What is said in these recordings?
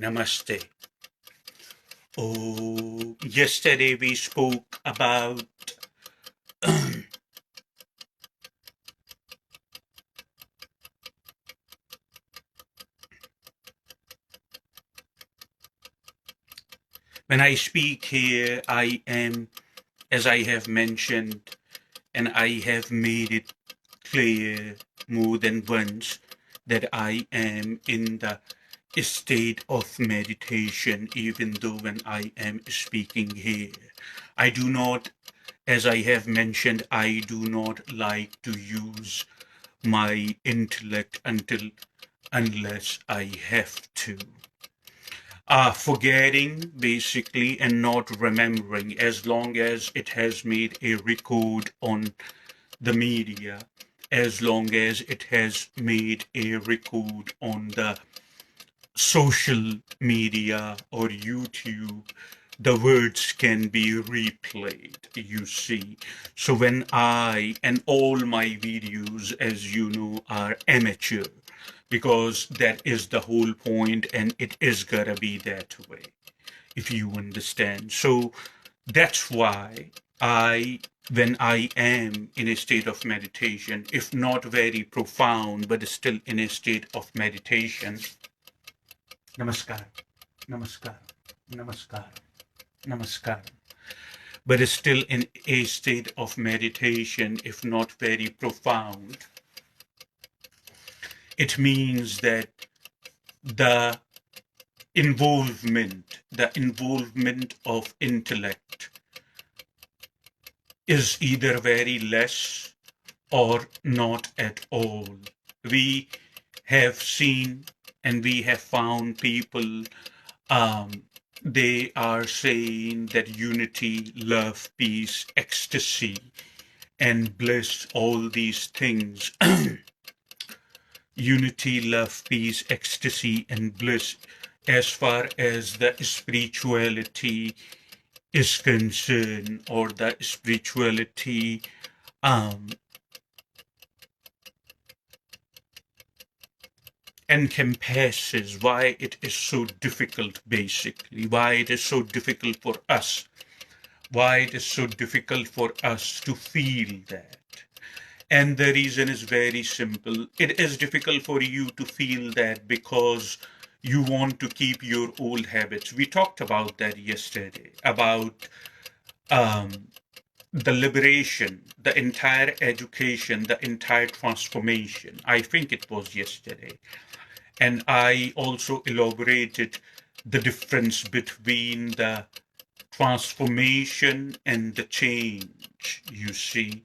Namaste. Oh, yesterday we spoke about when I speak here, I am, as I have mentioned, and I have made it clear more than once that I am in the state of meditation, even though when I am speaking here. I do not, as I have mentioned, I do not like to use my intellect unless I have to. Forgetting basically and not remembering, as long as it has made a record on the media, as long as it has made a record on the social media or YouTube, the words can be replayed, you see. So when and all my videos, as you know, are amateur, because that is the whole point, and it is gonna be that way, if you understand. So that's why when I am in a state of meditation, if not very profound, but still in a state of meditation, namaskar, namaskar, namaskar, namaskar, but is still in a state of meditation, if not very profound, it means that the involvement of intellect is either very less or not at all. We have seen and we have found people, they are saying that unity, love, peace, ecstasy, and bliss, all these things, unity, love, peace, ecstasy, and bliss, as far as the spirituality is concerned, or the spirituality encompasses, why it is so difficult, basically, why it is so difficult for us, why it is so difficult for us to feel that. And the reason is very simple. It is difficult for you to feel that because you want to keep your old habits. We talked about that yesterday, about the liberation, the entire education, the entire transformation. I think it was yesterday. And I also elaborated the difference between the transformation and the change, you see,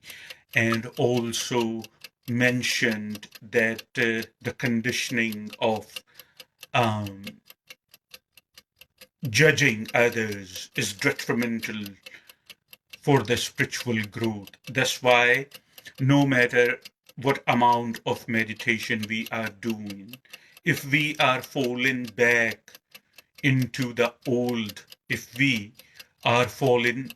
and also mentioned that the conditioning of judging others is detrimental for the spiritual growth. That's why no matter what amount of meditation we are doing, if we are falling back into the old, if we are falling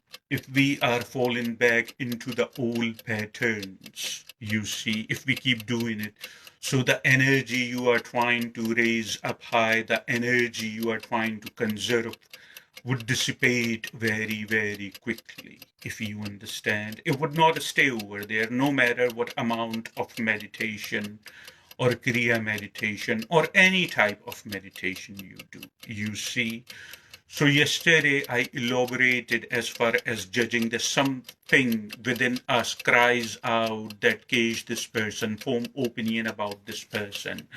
back into the old patterns, you see, if we keep doing it, so the energy you are trying to raise up high, the energy you are trying to conserve, would dissipate very, very quickly, if you understand. It would not stay over there, no matter what amount of meditation or Kriya meditation or any type of meditation you do, you see. So yesterday I elaborated as far as judging the something within us cries out that cage this person, form opinion about this person,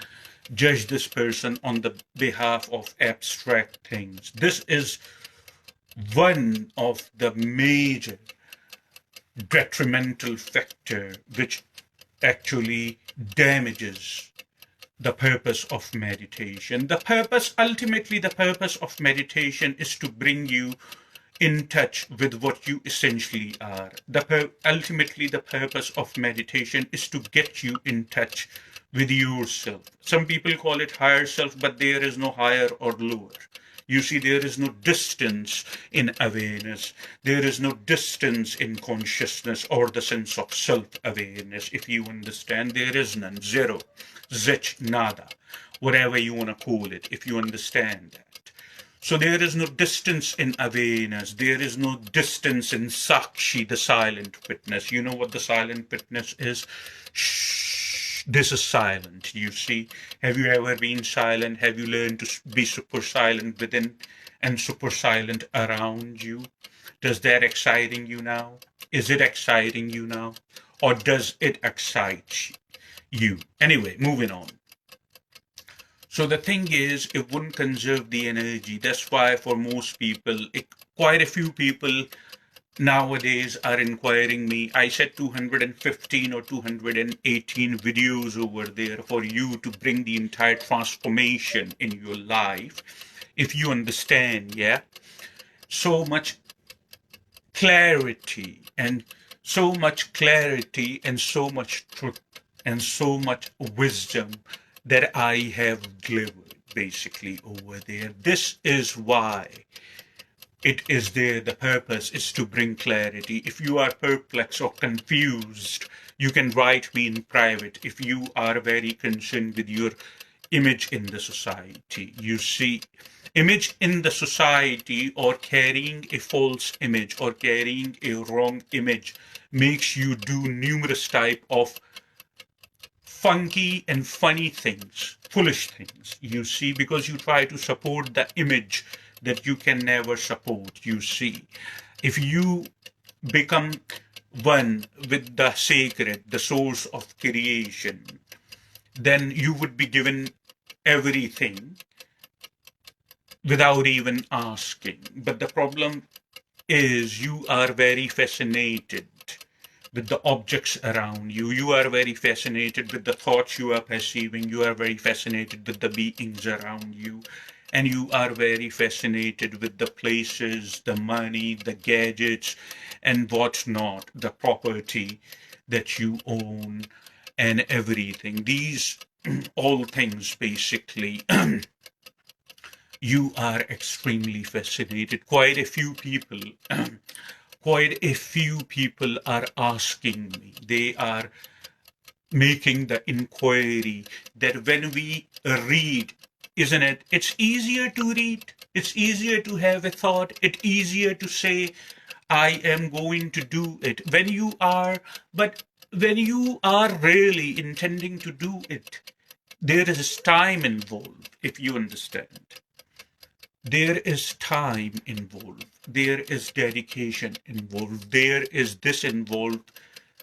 judge this person on the behalf of abstract things. This is one of the major detrimental factor which actually damages the purpose of meditation. Ultimately, the purpose of meditation is to bring you in touch with what you essentially are. Ultimately, the purpose of meditation is to get you in touch with yourself. Some people call it higher self, but there is no higher or lower. You see, there is no distance in awareness. There is no distance in consciousness or the sense of self-awareness. If you understand, there is none. Zero. Zech, nada. Whatever you want to call it, if you understand that. So there is no distance in awareness. There is no distance in Sakshi, the silent witness. You know what the silent witness is? Shh, this is silent, you see. Have you ever been silent? Have you learned to be super silent within and super silent around you? Does that exciting you now? Is it exciting you now? Or does it excite you? Anyway, moving on. So the thing is, it wouldn't conserve the energy. That's why for most people, quite a few people nowadays are inquiring me. I said 215 or 218 videos over there for you to bring the entire transformation in your life. If you understand, yeah? So much clarity and so much clarity and so much truth and so much wisdom that I have delivered basically over there. This is why it is there. The purpose is to bring clarity. If you are perplexed or confused, you can write me in private. If you are very concerned with your image in the society, you see, image in the society or carrying a false image or carrying a wrong image makes you do numerous type of funky and funny things, foolish things, you see, because you try to support the image that you can never support, you see. If you become one with the sacred, the source of creation, then you would be given everything without even asking. But the problem is you are very fascinated with the objects around you. You are very fascinated with the thoughts you are perceiving. You are very fascinated with the beings around you. And you are very fascinated with the places, the money, the gadgets, and what's not, the property that you own and everything. These all things basically you are extremely fascinated. Quite a few people are asking me, they are making the inquiry that when we read, isn't it, it's easier to read, it's easier to have a thought, it's easier to say, I am going to do it. When you are really intending to do it, there is time involved, if you understand. There is time involved. There is dedication involved. There is this involved,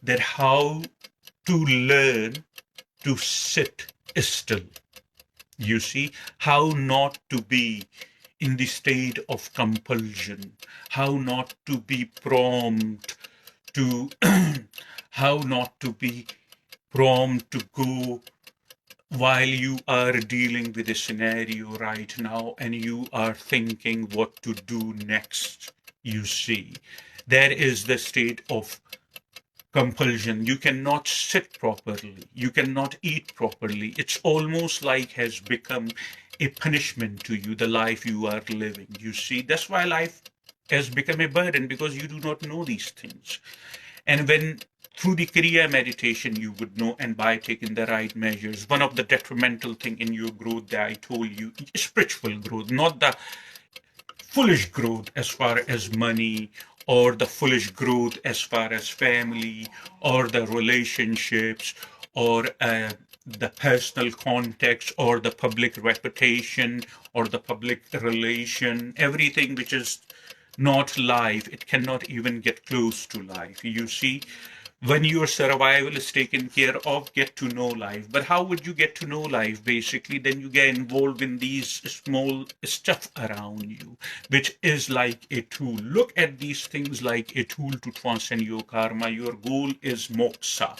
that how to learn to sit still. You see, how not to be in the state of compulsion, how not to be prompt to, how not to be prompt to go while you are dealing with a scenario right now and you are thinking what to do next. You see, there is the state of compulsion. You cannot sit properly. You cannot eat properly. It's almost like has become a punishment to you, the life you are living. You see, that's why life has become a burden, because you do not know these things. And when through the Kriya meditation you would know, and by taking the right measures, one of the detrimental thing in your growth that I told you, spiritual growth, not the foolish growth as far as money, or the foolish growth as far as family, or the relationships, or the personal context, or the public reputation, or the public relation, everything which is not life, it cannot even get close to life. You see, when your survival is taken care of, get to know life. But how would you get to know life? Basically, then you get involved in these small stuff around you, which is like a tool. Look at these things like a tool to transcend your karma. Your goal is moksha.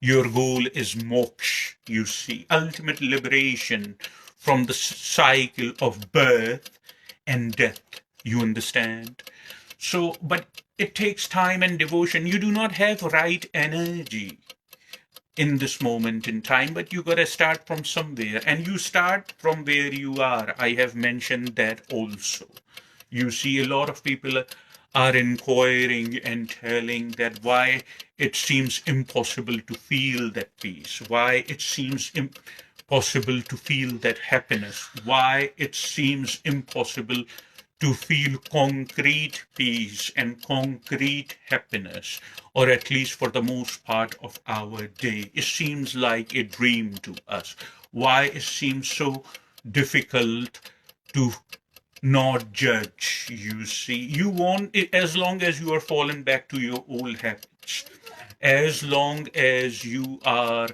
Your goal is moksha, you see, ultimate liberation from the cycle of birth and death. You understand? So, but it takes time and devotion. You do not have right energy in this moment in time, but you got to start from somewhere, and you start from where you are. I have mentioned that also. You see, a lot of people are inquiring and telling that why it seems impossible to feel that peace, why it seems possible to feel that happiness, why it seems impossible to feel concrete peace and concrete happiness, or at least for the most part of our day. It seems like a dream to us. Why it seems so difficult to not judge, you see. You want it as long as you are falling back to your old habits, as long as you are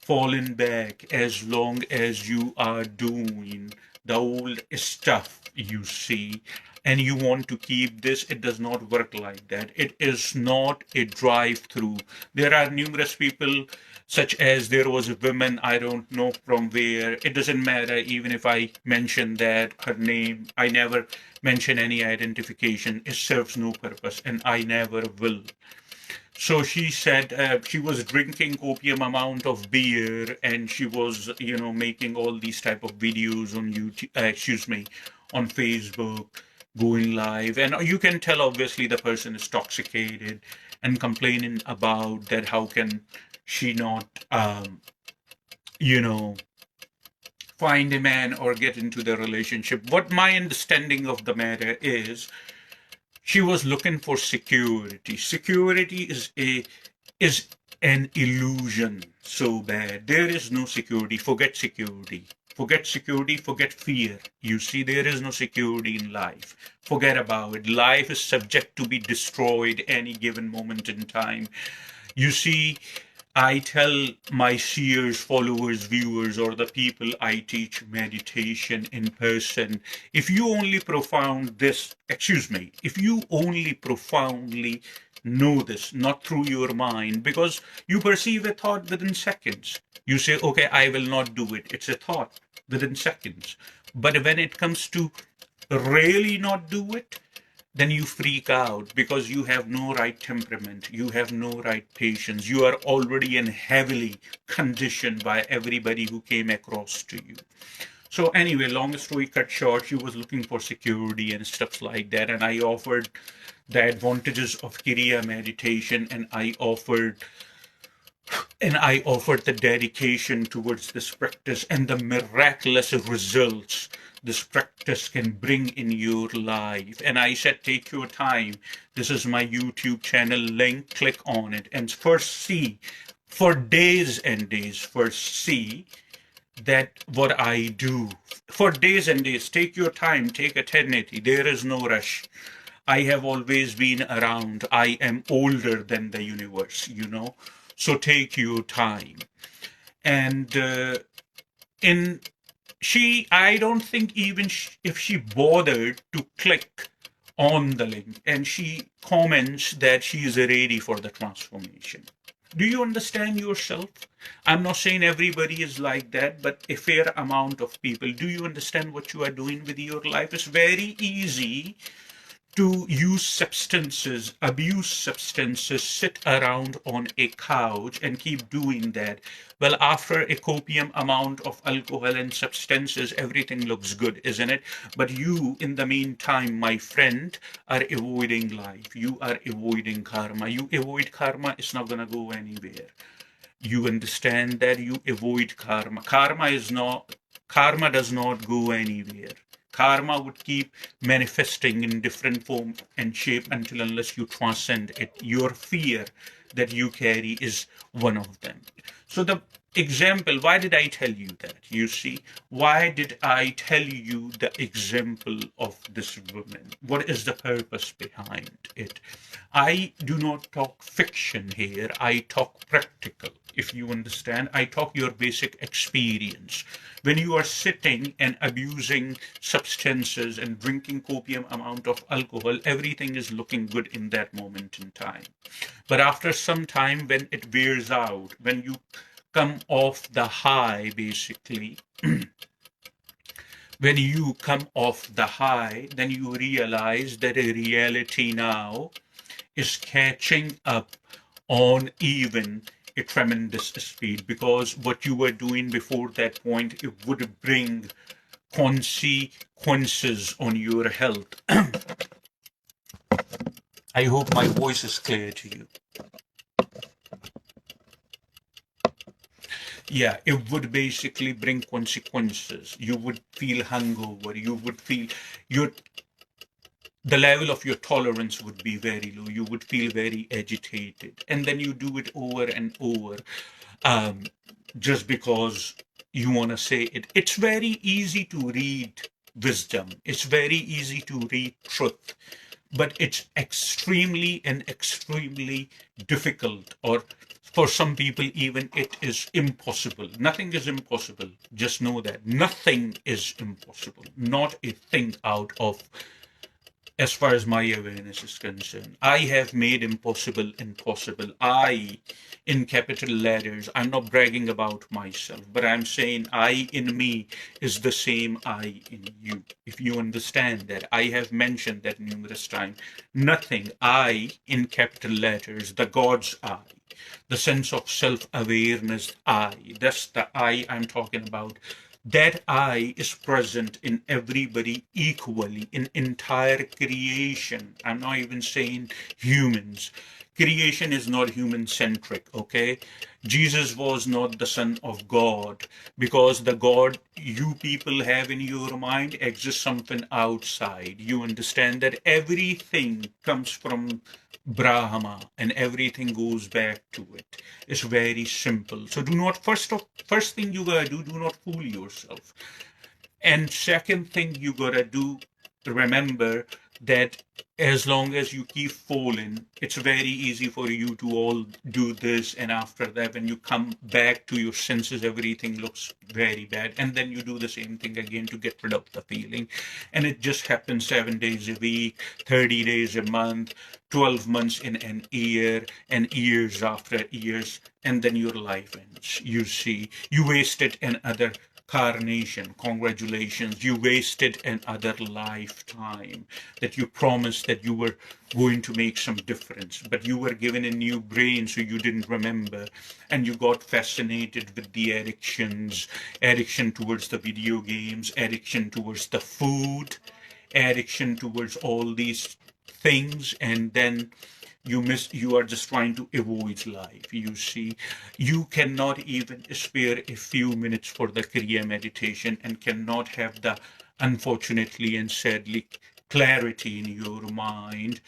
falling back, as long as you are doing the old stuff, you see, and you want to keep this, it does not work like that. It is not a drive through. There are numerous people, such as there was a woman, I don't know from where, it doesn't matter even if I mention that her name, I never mention any identification, it serves no purpose and I never will. So she said she was drinking copium amount of beer, and she was, making all these type of videos on YouTube, on Facebook, going live, and you can tell obviously the person is intoxicated and complaining about that. How can she not, you know, find a man or get into the relationship? What my understanding of the matter is, she was looking for security. Security is an illusion so bad. There is no security. Forget security. Forget security, forget fear. You see, there is no security in life. Forget about it. Life is subject to be destroyed any given moment in time. You see, I tell my seers, followers, viewers, or the people I teach meditation in person, if you only if you only profoundly know this, not through your mind, because you perceive a thought within seconds. You say, okay, I will not do it. It's a thought within seconds. But when it comes to really not do it, then you freak out because you have no right temperament, you have no right patience, you are already and heavily conditioned by everybody who came across to you. So anyway, long story cut short, she was looking for security and stuff like that, and I offered the advantages of Kriya meditation, and I offered the dedication towards this practice and the miraculous results this practice can bring in your life. And I said, take your time. This is my YouTube channel link. Click on it and first see, for days and days, first see that what I do. For days and days, take your time, take eternity. There is no rush. I have always been around. I am older than the universe, So take your time. And I don't think even if she bothered to click on the link, and she comments that she is ready for the transformation. Do you understand yourself? I'm not saying everybody is like that, but a fair amount of people. Do you understand what you are doing with your life? It's very easy to use substances, abuse substances, sit around on a couch and keep doing that. Well, after a copium amount of alcohol and substances, everything looks good, isn't it? But you, in the meantime, my friend, are avoiding life. You are avoiding karma. You avoid karma, it's not going to go anywhere. You understand that you avoid karma. Karma does not go anywhere. Karma would keep manifesting in different form and shape until unless you transcend it. Your fear that you carry is one of them. So the example, why did I tell you that? You see, why did I tell you the example of this woman? What is the purpose behind it? I do not talk fiction here. I talk practical. If you understand, I talk your basic experience. When you are sitting and abusing substances and drinking copium amount of alcohol, everything is looking good in that moment in time. But after some time, when it wears out, when you come off the high, basically, when you come off the high, then you realize that a reality now is catching up on even a tremendous speed, because what you were doing before that point, it would bring consequences on your health. I hope my voice is clear to you. Yeah, it would basically bring consequences. You would feel hungover. You would feel your the level of your tolerance would be very low. You would feel very agitated, and then you do it over and over, um, just because you want to say it. It's very easy to read wisdom. It's very easy to read truth, but it's extremely and extremely difficult, or for some people even it is impossible. Nothing is impossible. Just know that nothing is impossible. Not a thing out of, as far as my awareness is concerned. I have made impossible impossible. I, in capital letters, I'm not bragging about myself, but I'm saying I in me is the same I in you. If you understand that, I have mentioned that numerous times. Nothing, I in capital letters, the God's I, the sense of self awareness I, that's the I I'm talking about. That I is present in everybody equally, in entire creation. I'm not even saying humans. Creation is not human centric, okay? Jesus was not the Son of God, because the God you people have in your mind exists something outside. You understand that everything comes from Brahma and everything goes back to it. It's very simple. So do not, first thing you gotta do not fool yourself. And second thing you gotta do, remember that as long as you keep falling, it's very easy for you to all do this, and after that, when you come back to your senses, everything looks very bad, and then you do the same thing again to get rid of the feeling, and it just happens 7 days a week, 30 days a month, 12 months in an year, and years after years, and then your life ends. You see, you wasted another carnation. Congratulations, you wasted another lifetime that you promised that you were going to make some difference, but you were given a new brain, so you didn't remember, and you got fascinated with the addictions, addiction towards the video games, addiction towards the food, addiction towards all these things, and then you are just trying to avoid life. You see, you cannot even spare a few minutes for the Kriya meditation, and cannot have the, unfortunately and sadly, clarity in your mind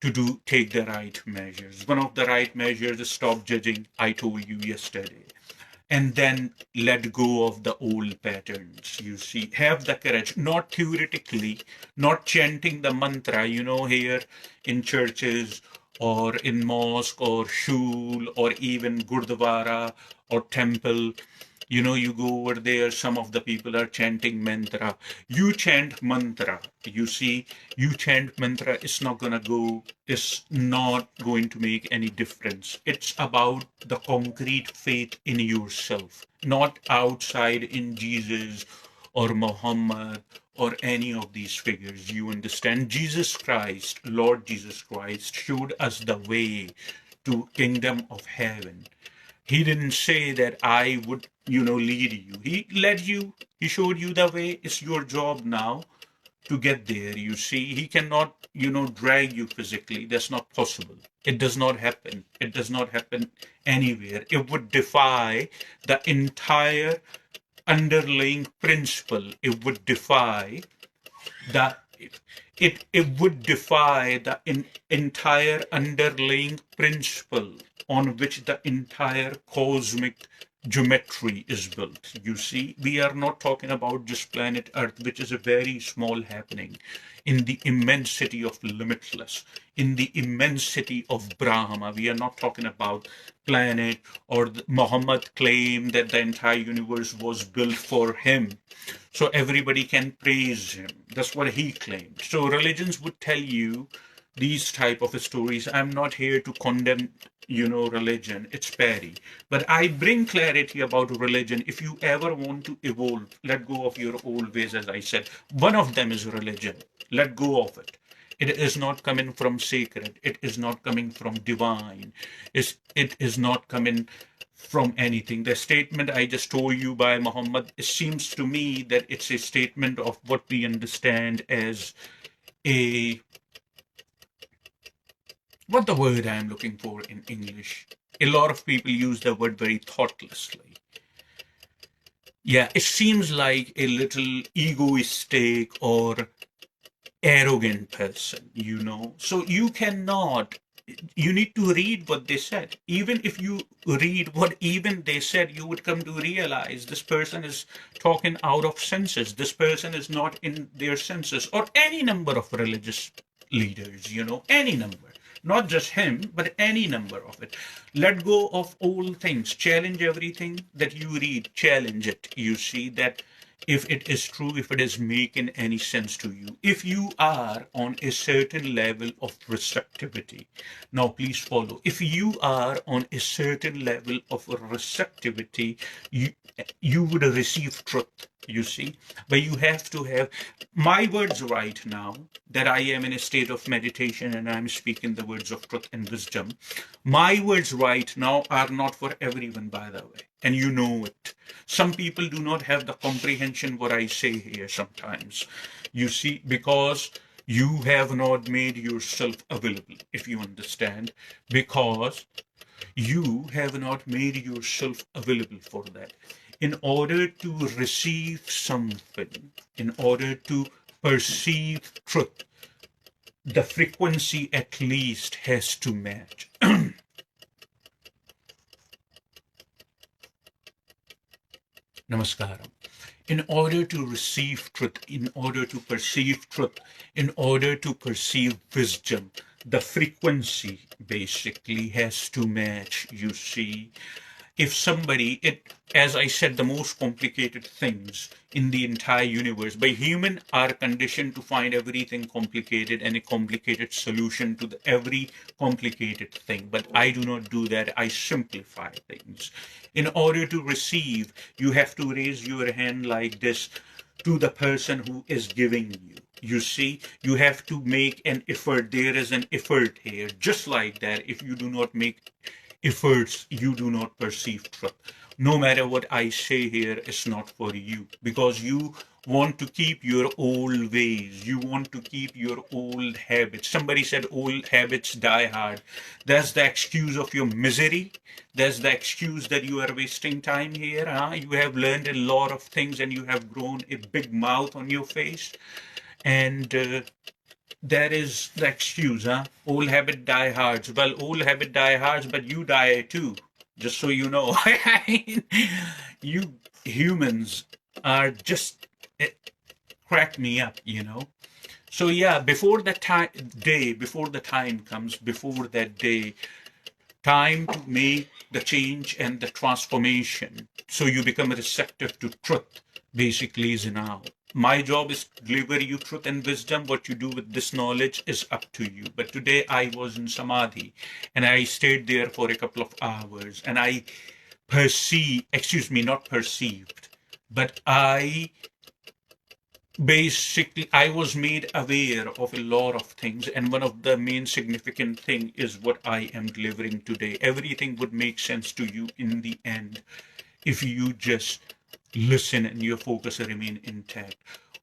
to take the right measures. One of the right measures is stop judging. I told you yesterday. And then let go of the old patterns. You see, have the courage, not theoretically, not chanting the mantra, here in churches or in mosque or shul or even gurdwara or temple. You go over there, some of the people are chanting mantra. You chant mantra. You see, you chant mantra, it's not going to make any difference. It's about the concrete faith in yourself, not outside in Jesus or Muhammad or any of these figures. You understand? Jesus Christ, Lord Jesus Christ, showed us the way to kingdom of heaven. He didn't say that I would, lead you. He led you. He showed you the way. It's your job now to get there. You see, he cannot, drag you physically. That's not possible. It does not happen. It does not happen anywhere. It would defy the entire underlying principle. It would defy the it would defy the entire underlying principle on which the entire cosmic geometry is built. You see, we are not talking about just planet Earth, which is a very small happening in the immensity of limitless, in the immensity of Brahma. We are not talking about planet, or Muhammad claimed that the entire universe was built for him, so everybody can praise him. That's what he claimed. So religions would tell you these type of stories. I'm not here to condemn, religion. It's petty. But I bring clarity about religion. If you ever want to evolve, let go of your old ways, as I said. One of them is religion. Let go of it. It is not coming from sacred. It is not coming from divine. It is not coming from anything. The statement I just told you by Muhammad, it seems to me that it's a statement of what we understand as a, what the word I'm looking for in English. A lot of people use the word very thoughtlessly. Yeah, it seems like a little egoistic or arrogant person, you know. So you cannot, you need to read what they said. Even if you read what even they said, you would come to realize this person is talking out of senses. This person is not in their senses, or any number of religious leaders, you know, any number. Not just him, but any number of it. Let go of all things. Challenge everything that you read. Challenge it. You see that if it is true, if it is making any sense to you, if you are on a certain level of receptivity. Now, please follow. If you are on a certain level of receptivity, you, you would receive truth, you see. But you have to have my words right now, that I am in a state of meditation and I'm speaking the words of truth and wisdom. My words right now are not for everyone, by the way, and you know it. Some people do not have the comprehension what I say here sometimes. You see, because you have not made yourself available, if you understand, because you have not made yourself available for that. In order to receive something, in order to perceive truth, the frequency at least has to match. Namaskaram. In order to receive truth, in order to perceive truth, in order to perceive wisdom, the frequency basically has to match, you see. If somebody, as I said, the most complicated things in the entire universe, by human are conditioned to find everything complicated and a complicated solution to every complicated thing. But I do not do that. I simplify things. In order to receive, you have to raise your hand like this to the person who is giving you. You see, you have to make an effort. There is an effort here. Just like that, if you do not make efforts, you do not perceive truth. No matter what I say here, it's not for you, because you want to keep your old ways. You want to keep your old habits. Somebody said old habits die hard. That's the excuse of your misery. That's the excuse that you are wasting time here. Huh? You have learned a lot of things and you have grown a big mouth on your face. And that is the excuse, huh? Old habit die hard. Well, old habit die hard, but you die too. Just so you know. You humans are just crack me up, you know. So yeah, before the time comes, before that day, time to make the change and the transformation, so you become receptive to truth, basically is now. My job is to deliver you truth and wisdom. What you do with this knowledge is up to you. But today I was in Samadhi and I stayed there for a couple of hours and I not perceived, but I was made aware of a lot of things, and one of the main significant thing is what I am delivering today. Everything would make sense to you in the end if you just listen and your focus remain intact.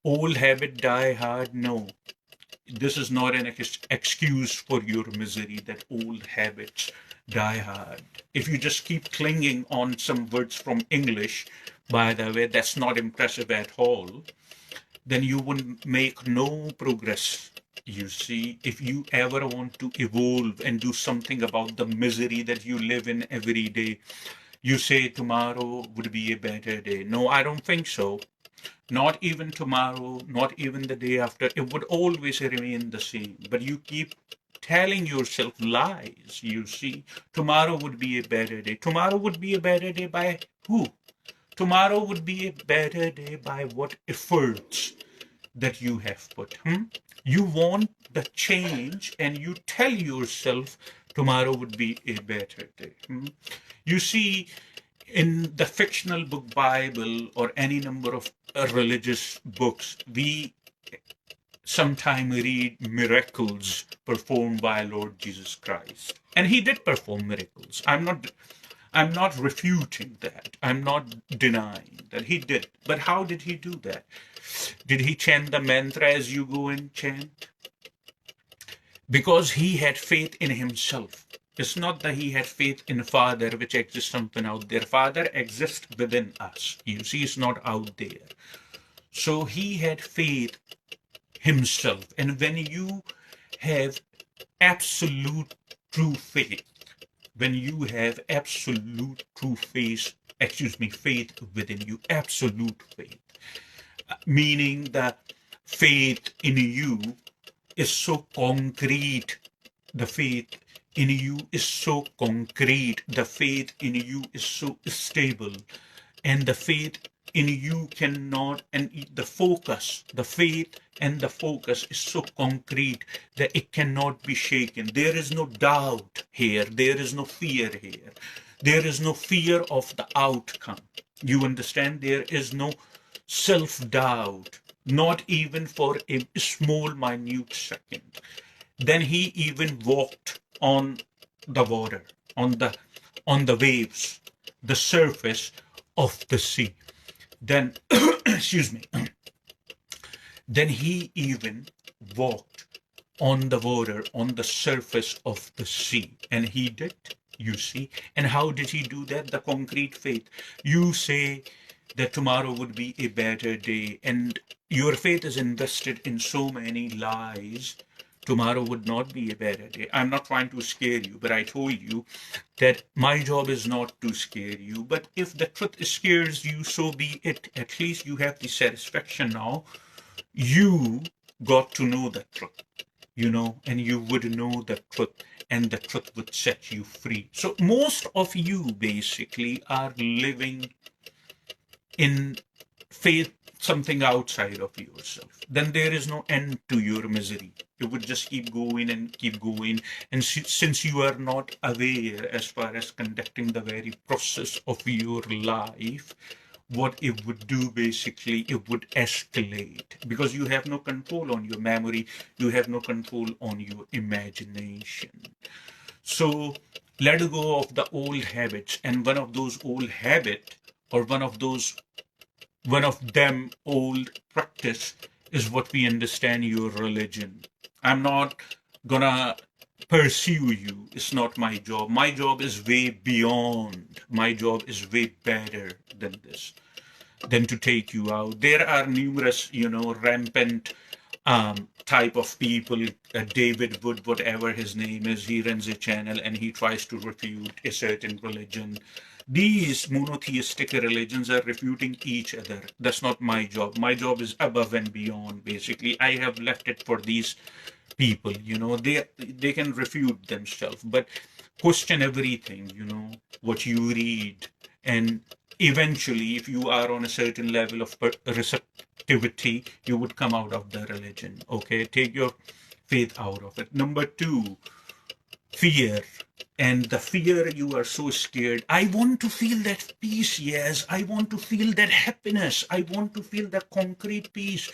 Old habit die hard? No. This is not an excuse for your misery, that old habits die hard. If you just keep clinging on some words from English, by the way, that's not impressive at all, then you will make no progress. You see, if you ever want to evolve and do something about the misery that you live in every day, you say tomorrow would be a better day. No, I don't think so. Not even tomorrow, not even the day after. It would always remain the same. But you keep telling yourself lies, you see. Tomorrow would be a better day. Tomorrow would be a better day by who? Tomorrow would be a better day by what efforts that you have put. You want the change and you tell yourself tomorrow would be a better day. You see, in the fictional book Bible or any number of religious books, we sometimes read miracles performed by Lord Jesus Christ. And he did perform miracles. I'm not refuting that. I'm not denying that he did. But how did he do that? Did he chant the mantra as you go and chant? Because he had faith in himself. It's not that he had faith in a Father which exists something out there. Father exists within us. You see, it's not out there. So he had faith himself. And when you have absolute true faith, when you have absolute true faith, faith within you, absolute faith, meaning that faith in you is so concrete. The faith in you is so concrete. The faith in you is so stable. And the faith in you cannot, and the focus, the faith and the focus is so concrete that it cannot be shaken. There is no doubt here. There is no fear here. There is no fear of the outcome. You understand? There is no self-doubt, not even for a small, minute second. Then he even walked on the water, on the waves, the surface of the sea. Then, excuse me, then he even walked on the water, on the surface of the sea. And he did, you see. And how did he do that? The concrete faith. You say that tomorrow would be a better day, and your faith is invested in so many lies. Tomorrow would not be a better day. I'm not trying to scare you, but I told you that my job is not to scare you. But if the truth scares you, so be it. At least you have the satisfaction now. You got to know the truth, and you would know the truth, and the truth would set you free. So most of you basically are living in faith, something outside of yourself. Then there is no end to your misery. You would just keep going and keep going. And since you are not aware as far as conducting the very process of your life, what it would do basically, it would escalate, because you have no control on your memory, you have no control on your imagination. So let go of the old habits, and one of those old habits, or one of them old practice, is what we understand your religion. I'm not gonna pursue you. It's not my job. My job is way beyond. My job is way better than this, than to take you out. There are numerous, rampant type of people. David Wood, whatever his name is, he runs a channel and he tries to refute a certain religion. These monotheistic religions are refuting each other. That's not my job. My job is above and beyond, basically. I have left it for these people, they can refute themselves, but question everything, what you read. And eventually, if you are on a certain level of receptivity, you would come out of the religion. Okay, take your faith out of it. Number two, fear. And the fear, you are so scared. I want to feel that peace, yes. I want to feel that happiness. I want to feel that concrete peace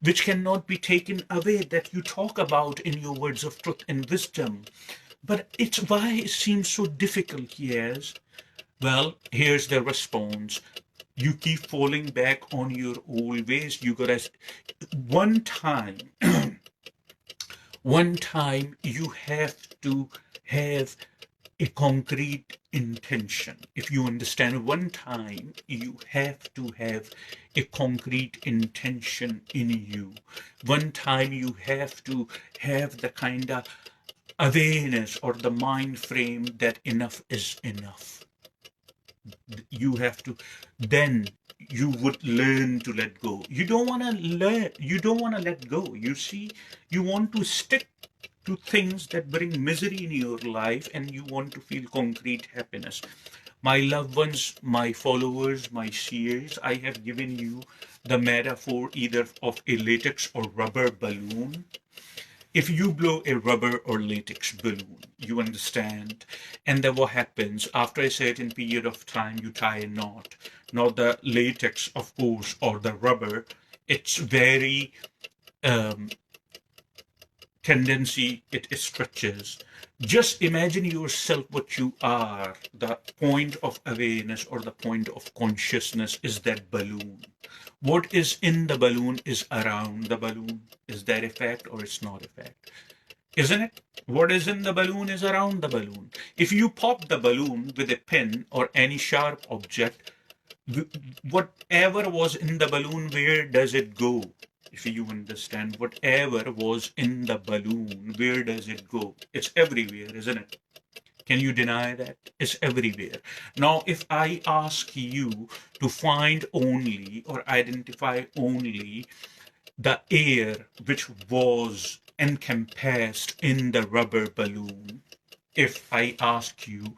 which cannot be taken away, that you talk about in your words of truth and wisdom. But it's why it seems so difficult, yes. Well, here's the response. You keep falling back on your old ways. You gotta, one time, one time you have to have a concrete intention. If you understand, one time you have to have a concrete intention in you. One time you have to have the kind of awareness or the mind frame that enough is enough. You have to, then you would learn to let go. You don't want to learn, you don't want to let go. You see, you want to stick to things that bring misery in your life, and you want to feel concrete happiness. My loved ones, my followers, my seers, I have given you the metaphor either of a latex or rubber balloon. If you blow a rubber or latex balloon, you understand, and then what happens after a certain period of time, you tie a knot. Now the latex, of course, or the rubber, it's very tendency, it stretches. Just imagine yourself what you are. The point of awareness or the point of consciousness is that balloon. What is in the balloon is around the balloon. Is that a fact or it's not a fact? isn't it? What is in the balloon is around the balloon. If you pop the balloon with a pin or any sharp object, whatever was in the balloon, where does it go? If you understand, whatever was in the balloon, where does it go? It's everywhere, isn't it? Can you deny that? It's everywhere. Now, if I ask you to find only or identify only the air which was encompassed in the rubber balloon, if I ask you,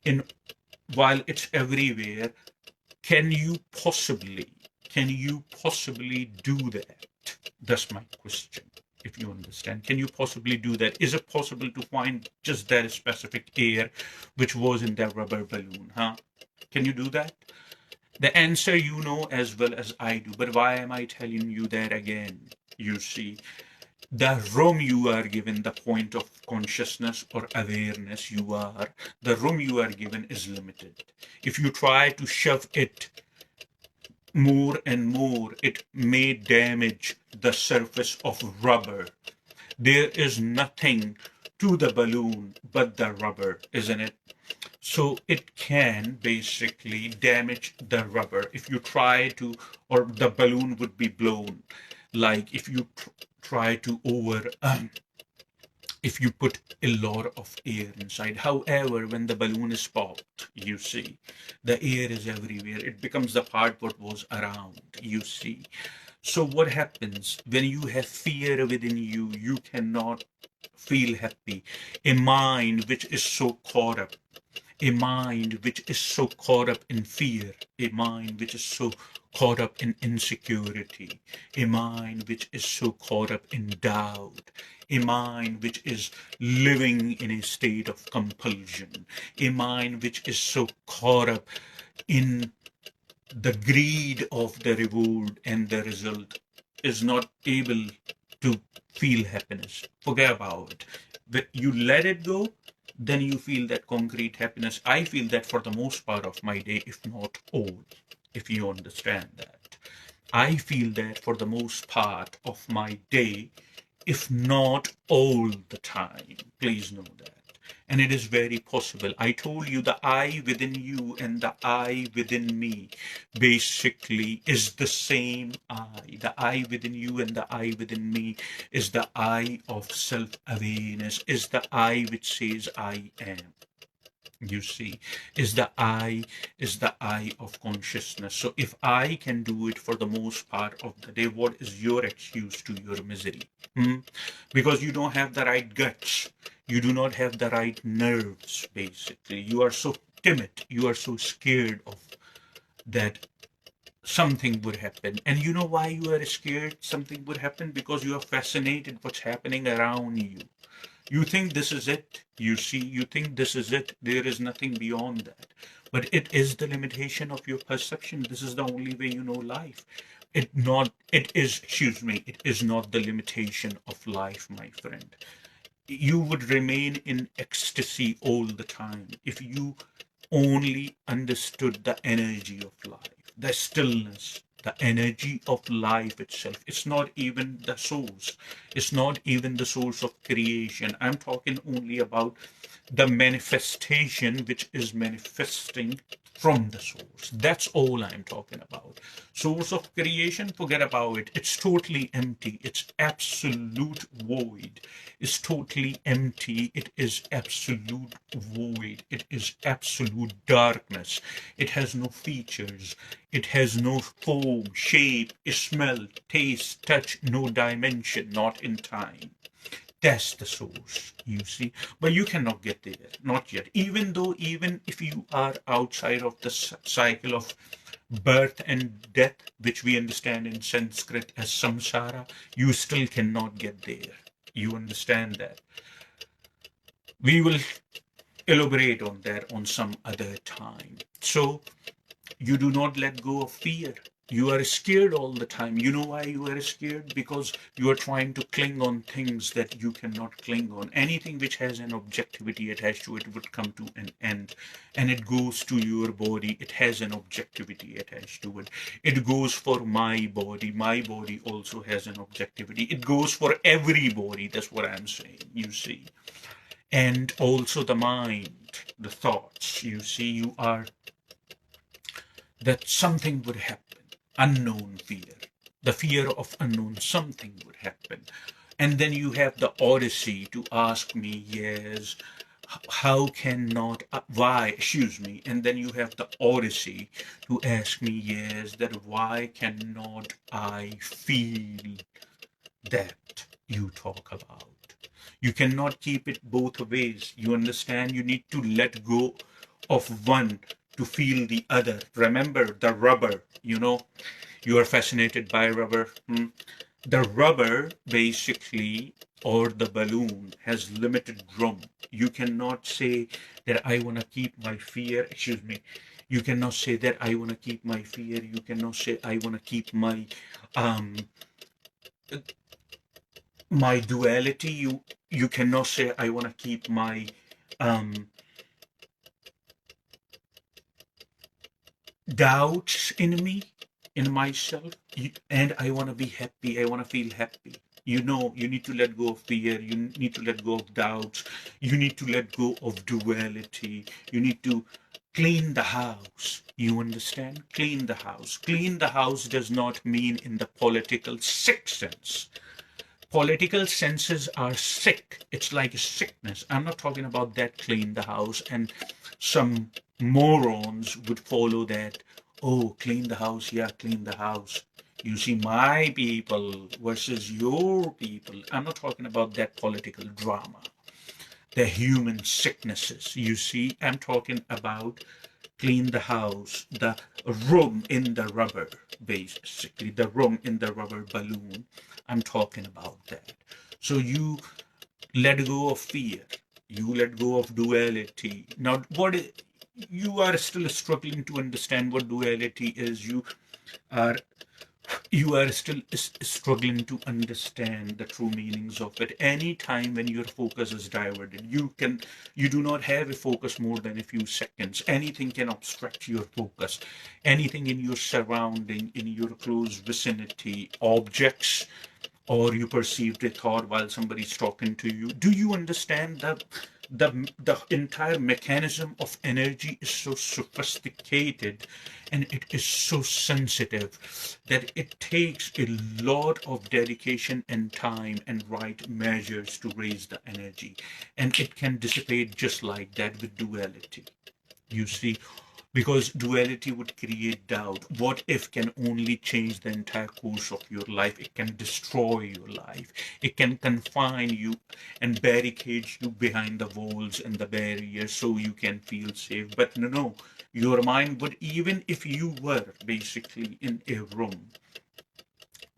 in while it's everywhere, can you possibly do that? That's my question. If you understand, can you possibly do that? Is it possible to find just that specific air which was in that rubber balloon? Can you do that? The answer you know as well as I do, but why am I telling you that again? You see, the room you are given, the point of consciousness or awareness the room you are given is limited. If you try to shove it more and more, it may damage the surface of rubber. There is nothing to the balloon but the rubber, isn't it? So it can basically damage the rubber if you try to, or the balloon would be blown. Like if you try to if you put a lot of air inside. However, when the balloon is popped, you see, the air is everywhere. It becomes the part what was around, you see. So what happens when you have fear within you? You cannot feel happy. A mind which is so caught up, a mind which is so caught up in fear, a mind which is so caught up in insecurity, a mind which is so caught up in doubt, a mind which is living in a state of compulsion, a mind which is so caught up in the greed of the reward and the result, is not able to feel happiness. Forget about it. When you let it go, then you feel that concrete happiness. I feel that for the most part of my day, if not all, if you understand that. I feel that for the most part of my day, if not all the time. Please know that. And it is very possible. I told you the I within you and the I within me basically is the same I. The I within you and the I within me is the I of self-awareness, is the I which says I am. You see, is the I of consciousness. So if I can do it for the most part of the day, what is your excuse to your misery? Because you don't have the right guts, you do not have the right nerves. Basically, you are so timid, you are so scared of that something would happen. And you know why you are scared something would happen? Because you are fascinated what's happening around you. You think this is it. You see, you think this is it. There is nothing beyond that. But it is the limitation of your perception. This is the only way you know life. It is, excuse me, it is not the limitation of life, my friend. You would remain in ecstasy all the time if you only understood the energy of life, the stillness, the energy of life itself. It's not even the source. It's not even the source of creation. I'm talking only about the manifestation which is manifesting from the source. That's all I'm talking about. Source of creation, forget about it. It's totally empty. It's absolute void. It's totally empty. It is absolute void. It is absolute darkness. It has no features. It has no form, shape, smell, taste, touch, no dimension, not in time. That's the source, you see. But you cannot get there, not yet. Even if you are outside of the cycle of birth and death, which we understand in Sanskrit as samsara, you still cannot get there. You understand that. We will elaborate on that on some other time. So you do not let go of fear. You are scared all the time. You know why you are scared? Because you are trying to cling on things that you cannot cling on. Anything which has an objectivity attached to it would come to an end. And it goes to your body. It has an objectivity attached to it. It goes for my body. My body also has an objectivity. It goes for everybody. That's what I'm saying, you see. And also the mind, the thoughts, you see, you are, that something would happen. Unknown fear, the fear of unknown, something would happen. And then you have the odyssey to ask me, yes, how cannot, why, excuse me, and then you have the odyssey to ask me, yes, that why cannot I feel that you talk about? You cannot keep it both ways. You understand? You need to let go of one to feel the other. Remember the rubber, you are fascinated by rubber. The rubber basically, or the balloon, has limited room. You cannot say that I want to keep my fear, excuse me. You cannot say that I want to keep my fear. You cannot say I want to keep um my duality. You cannot say I want to keep my um doubts in me, in myself, and I want to be happy. I want to feel happy. You need to let go of fear. You need to let go of doubts. You need to let go of duality. You need to clean the house. You understand? Clean the house. Clean the house does not mean in the political sick sense. Political senses are sick. It's like a sickness. I'm not talking about that, clean the house, and some morons would follow that. Oh, clean the house. Yeah, clean the house. You see, my people versus your people. I'm not talking about that political drama. The human sicknesses. You see, I'm talking about clean the house, the room in the rubber, basically, the room in the rubber balloon. I'm talking about that. So you let go of fear, you let go of duality. Now, you are still struggling to understand what duality is. Are you are still struggling to understand the true meanings of it. Any time when your focus is diverted, you do not have a focus more than a few seconds. Anything can obstruct your focus. Anything in your surrounding, in your close vicinity, objects, or you perceived a thought while somebody's talking to you. Do you understand that the entire mechanism of energy is so sophisticated and it is so sensitive that it takes a lot of dedication and time and right measures to raise the energy, and it can dissipate just like that with duality, you see, because duality would create doubt. What if can only change the entire course of your life. It can destroy your life. It can confine you and barricade you behind the walls and the barriers so you can feel safe. But no, your mind would, even if you were basically in a room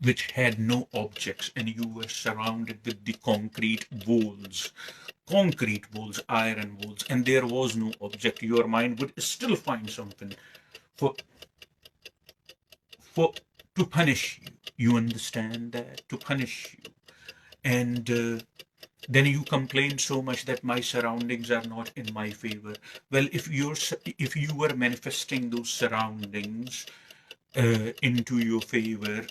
which had no objects and you were surrounded with the concrete walls, iron walls, and there was no object, your mind would still find something for for to punish you. You understand that? To punish you. And then you complain so much that my surroundings are not in my favor. Well, if you were manifesting those surroundings into your favor,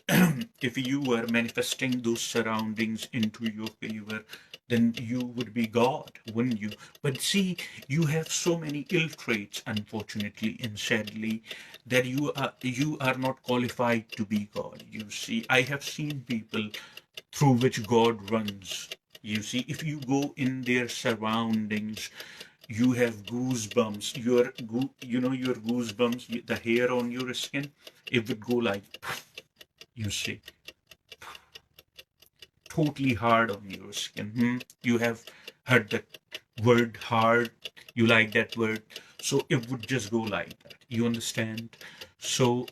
if you were manifesting those surroundings into your favor, then you would be God, wouldn't you? But see, you have so many ill traits, unfortunately and sadly, that you are not qualified to be God. You see, I have seen people through which God runs. You see, if you go in their surroundings, you have goosebumps. Your goosebumps, the hair on your skin, it would go like, you see, totally hard on your skin. You have heard that word, hard. You like that word. So it would just go like that. You understand? So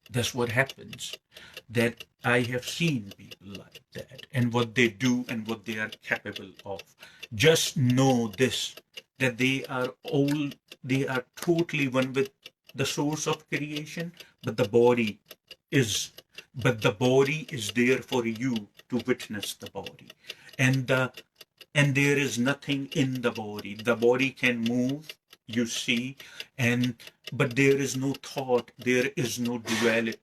that's what happens. That I have seen people like that, and what they do and what they are capable of. Just know this, that they are totally one with the source of creation, but the body is there for you to witness the body. And there is nothing in the body. The body can move, you see, but there is no thought, there is no duality,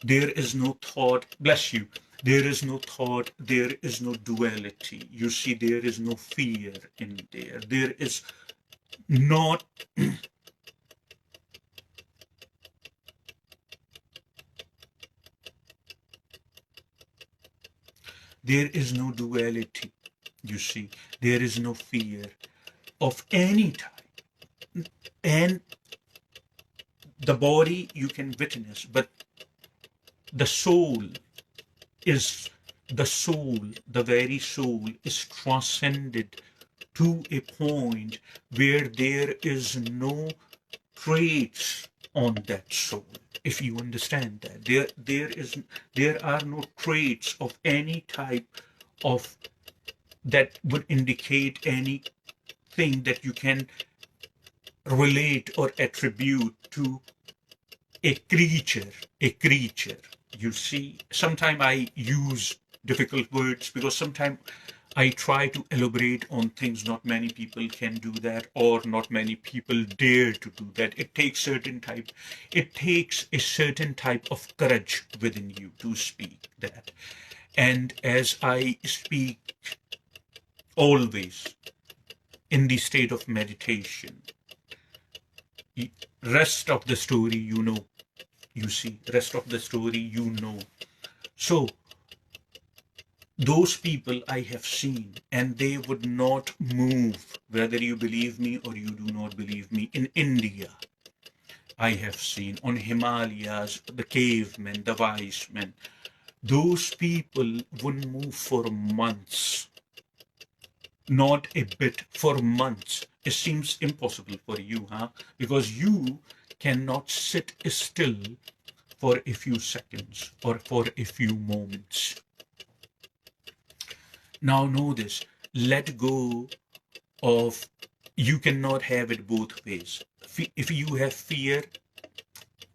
there is no thought, bless you, there is no thought, there is no duality. You see, there is no fear in there. There is not there is no duality. You see, there is no fear of any type. And the body you can witness, but the soul is the very soul is transcended to a point where there is no traits on that soul. If you understand that, there are no traits of any type of that would indicate anything that you can relate or attribute to a creature. You see, sometimes I use difficult words because sometimes I try to elaborate on things. Not many people can do that, or not many people dare to do that. It takes a certain type of courage within you to speak that. And as I speak always in the state of meditation, rest of the story you know. You see, rest of the story you know. So those people I have seen, and they would not move, whether you believe me or you do not believe me. In India, I have seen on Himalayas, the cavemen, the wise men, those people wouldn't move for months. Not a bit, for months. It seems impossible for you, huh? Because you cannot sit still for a few seconds or for a few moments. Now know this, let go of, you cannot have it both ways. If you have fear,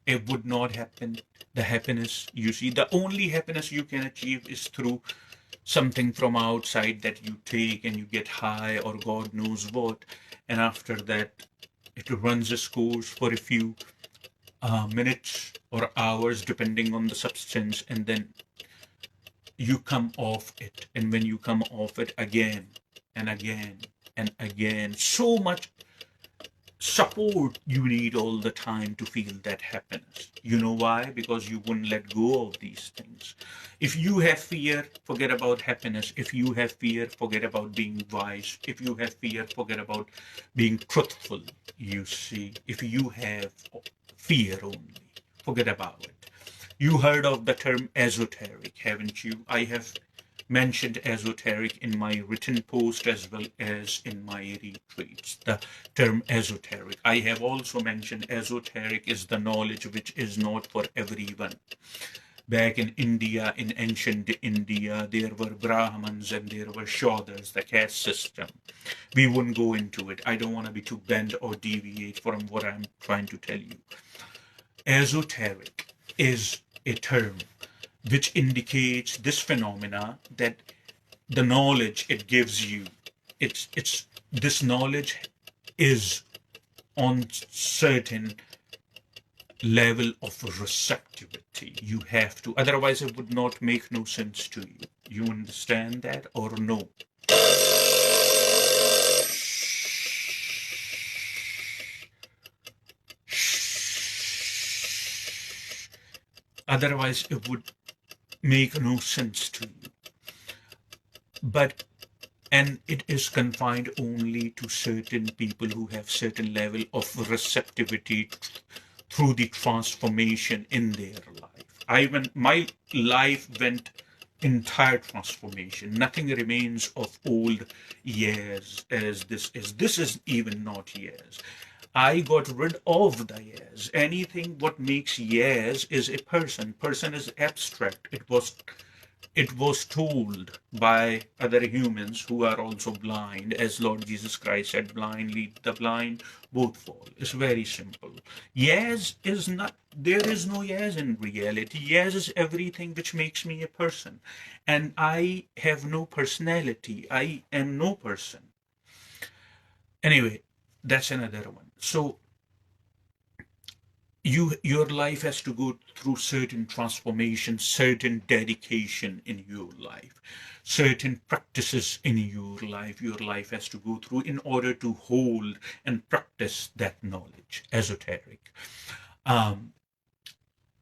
it would not happen. The happiness, you see, the only happiness you can achieve is through something from outside that you take and you get high or God knows what. And after that, it runs its course for a few minutes or hours, depending on the substance, and then you come off it. And when you come off it again and again and again, so much support you need all the time to feel that happiness. You know why? Because you wouldn't let go of these things. If you have fear, forget about happiness. If you have fear, forget about being wise. If you have fear, forget about being truthful. You see, if you have fear only, forget about it. You heard of the term esoteric, haven't you? I have mentioned esoteric in my written post as well as in my retreats. The term esoteric. I have also mentioned esoteric is the knowledge which is not for everyone. Back in India, in ancient India, there were Brahmins and there were Shudras, the caste system. We wouldn't go into it. I don't want to be too bend or deviate from what I'm trying to tell you. Esoteric is a term which indicates this phenomena, that the knowledge it gives you, it's this knowledge is on certain level of receptivity. You have to, otherwise it would not make no sense to you. You understand that or no? Otherwise it would make no sense to you. And it is confined only to certain people who have certain level of receptivity through the transformation in their life. My life went entire transformation. Nothing remains of old years as this is. This is even not years. I got rid of the years. Anything what makes years is a person. Person is abstract. It was it was told by other humans who are also blind, as Lord Jesus Christ said, blind lead the blind, both fall. It's very simple. Yes is not, there is no yes in reality. Yes is everything which makes me a person. And I have no personality. I am no person. Anyway, that's another one. So your life has to go through certain transformation, certain dedication in your life, certain practices in your life has to go through in order to hold and practice that knowledge. Esoteric. um,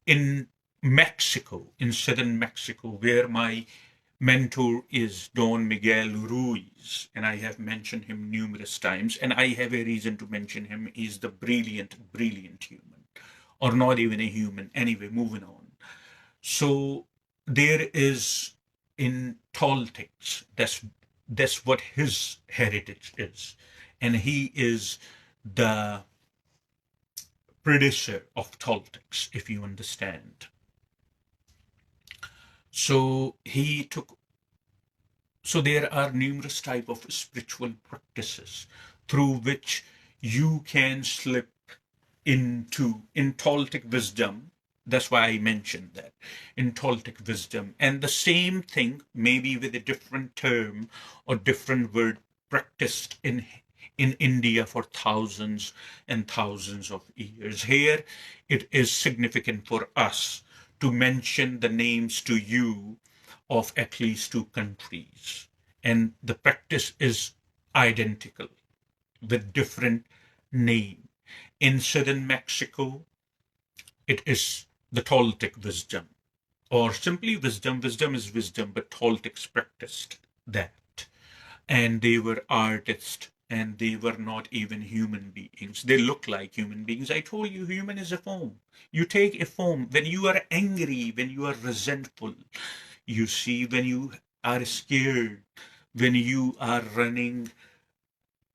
in Mexico, in southern Mexico, where my mentor is Don Miguel Ruiz, and I have mentioned him numerous times, and I have a reason to mention him. He's the brilliant, brilliant human, or not even a human. Anyway, moving on. So there is in Toltecs, that's what his heritage is, and he is the predecessor of Toltecs, if you understand. So he took. So there are numerous type of spiritual practices through which you can slip into in Toltec wisdom. That's why I mentioned that in Toltec wisdom, and the same thing, maybe with a different term or different word, practiced in India for thousands and thousands of years. Here, it is significant for us to mention the names to you of at least two countries, and the practice is identical with different name. In southern Mexico, it is the Toltec wisdom, or simply wisdom. Wisdom is wisdom, but Toltecs practiced that. And they were artists, and they were not even human beings. They look like human beings. I told you, human is a form. You take a form when you are angry, when you are resentful, you see, when you are scared, when you are running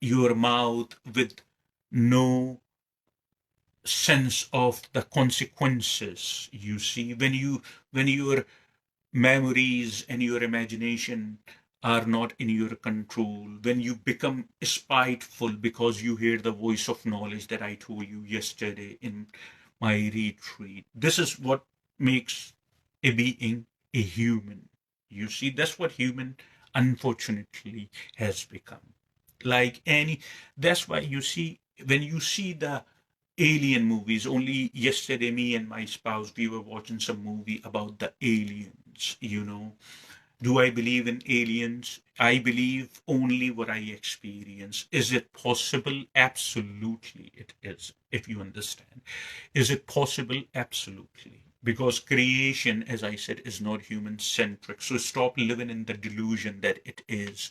your mouth with no sense of the consequences, you see, when your memories and your imagination are not in your control, when you become spiteful because you hear the voice of knowledge that I told you yesterday in my retreat. This is what makes a being a human. You see, that's what human unfortunately has become. Like any, that's why you see, when you see the alien movies, only yesterday, me and my spouse, we were watching some movie about the aliens, you know. Do I believe in aliens? I believe only what I experience. Is it possible? Absolutely, it is, if you understand. Is it possible? Absolutely. Because creation, as I said, is not human centric. So stop living in the delusion that it is.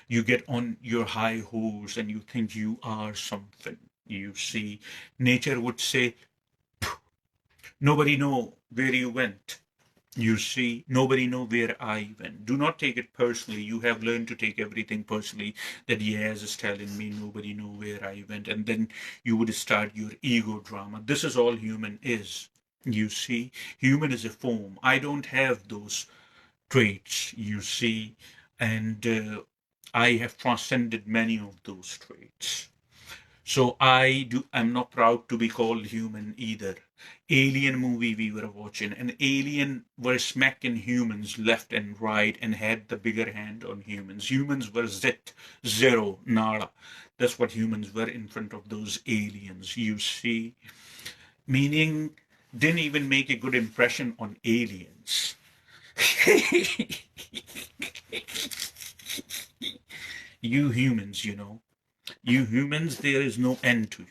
You get on your high horse and you think you are something. You see, nature would say, nobody know where you went. You see, nobody know where I went. Do not take it personally. You have learned to take everything personally. That yes is telling me nobody know where I went, and then you would start your ego drama. This is all human is. You see, human is a form. I don't have those traits. You see, and I have transcended many of those traits. So I'm not proud to be called human either. Alien movie we were watching, and alien were smacking humans left and right and had the bigger hand on humans. Humans were zit, zero, nada. That's what humans were in front of those aliens, you see. Meaning, didn't even make a good impression on aliens. You humans, you know. You humans, there is no end to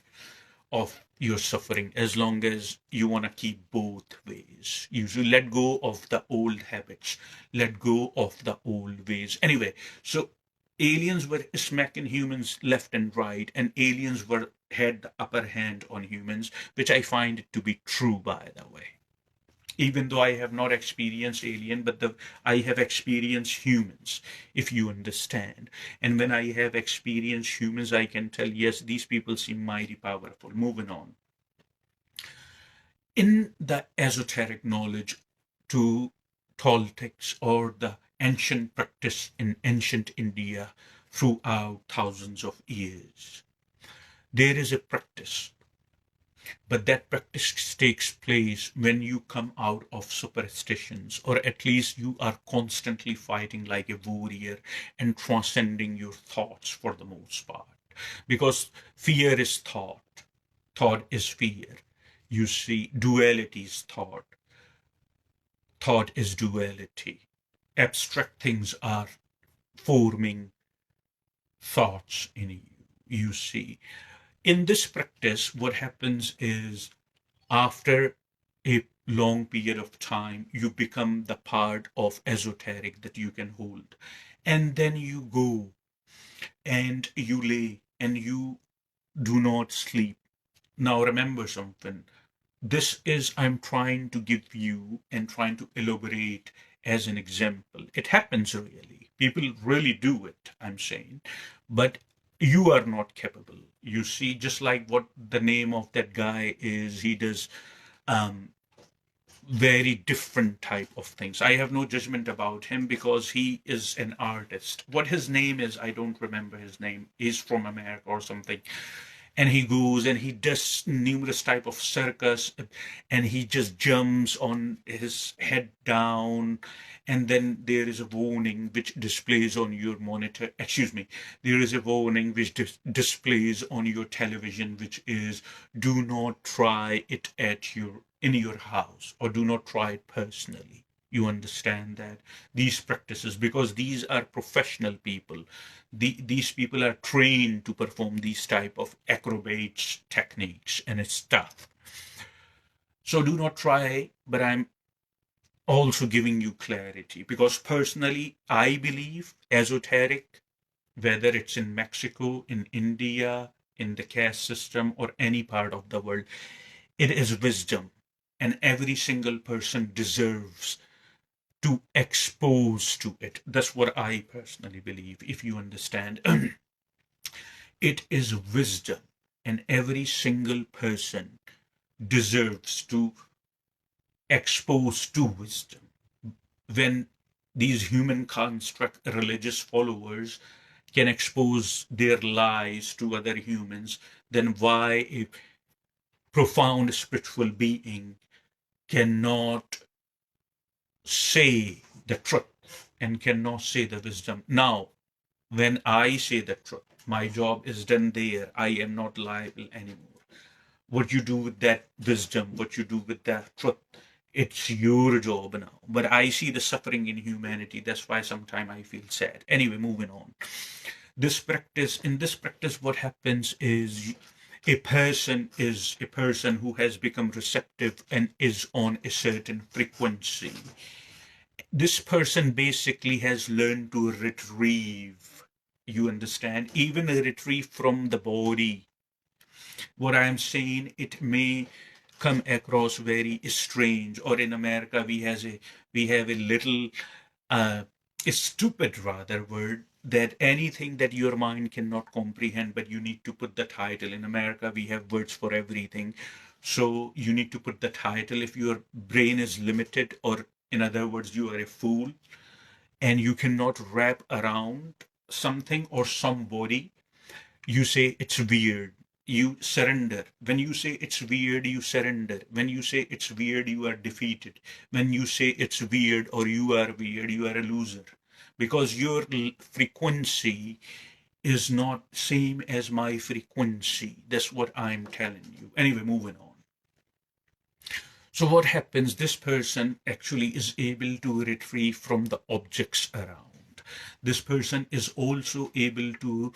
of your suffering as long as you want to keep both ways. You should let go of the old habits, let go of the old ways. Anyway, so aliens were smacking humans left and right, and aliens were had the upper hand on humans, which I find it to be true, by the way. Even though I have not experienced alien, but I have experienced humans, if you understand. And when I have experienced humans, I can tell, yes, these people seem mighty powerful. Moving on. In the esoteric knowledge, to Toltecs or the ancient practice in ancient India throughout thousands of years. There is a practice, but that practice takes place when you come out of superstitions, or at least you are constantly fighting like a warrior and transcending your thoughts for the most part. Because fear is thought, thought is fear. You see, duality is thought, thought is duality. Abstract things are forming thoughts in you. You see, in this practice, what happens is after a long period of time, you become the part of esoteric that you can hold. And then you go and you lay and you do not sleep. Now, remember something. This is, I'm trying to give you and trying to elaborate as an example. It happens really. People really do it, I'm saying. But you are not capable. You see, just like what the name of that guy is, he does um, very different type of things. I have no judgment about him because he is an artist. What his name is, I don't remember his name. He's from America or something. And he goes and he does numerous type of circus, and he just jumps on his head down, and then there is a warning which displays on your monitor, excuse me, there is a warning which displays on your television, which is, do not try it at your in your house, or do not try it personally. You understand that these practices, because these are professional people, these people are trained to perform these type of acrobats techniques and stuff. So do not try, but I'm also giving you clarity, because personally I believe esoteric, whether it's in Mexico, in India, in the caste system, or any part of the world, it is wisdom, and every single person deserves to expose to it. That's what I personally believe, if you understand. It is wisdom, and every single person deserves to expose to wisdom. When these human construct religious followers can expose their lies to other humans, then why a profound spiritual being cannot say the truth and cannot say the wisdom? Now, when I say the truth, my job is done there. I am not liable anymore. What you do with that wisdom, what you do with that truth, it's your job now. But I see the suffering in humanity. That's why sometimes I feel sad. Anyway, moving on. In this practice, what happens is a person who has become receptive and is on a certain frequency. This person basically has learned to retrieve, you understand, even a retrieve from the body. What I'm saying, it may come across very strange, or in America we have a little a stupid rather word, that anything that your mind cannot comprehend, but you need to put the title. In America we have words for everything, so you need to put the title. If your brain is limited, or in other words, you are a fool and you cannot wrap around something or somebody, you say it's weird. You surrender. When you say it's weird, you surrender. When you say it's weird, you are defeated. When you say it's weird or you are weird, you are a loser. Because your frequency is not same as my frequency. That's what I'm telling you. Anyway, moving on. So what happens, this person actually is able to retrieve from the objects around. This person is also able to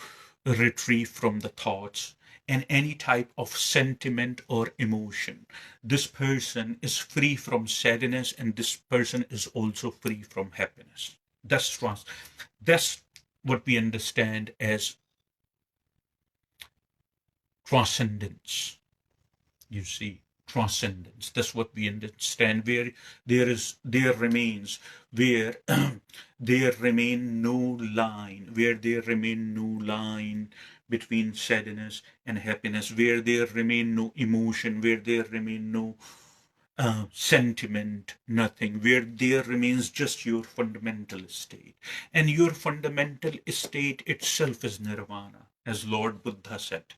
retrieve from the thoughts and any type of sentiment or emotion. This person is free from sadness, and this person is also free from happiness. That's what we understand as transcendence. You see, transcendence, that's what we understand, where there remains, where there remain no line, where there remain no line between sadness and happiness, where there remain no emotion, where there remain no sentiment, nothing, where there remains just your fundamental state. And your fundamental state itself is nirvana, as Lord Buddha said,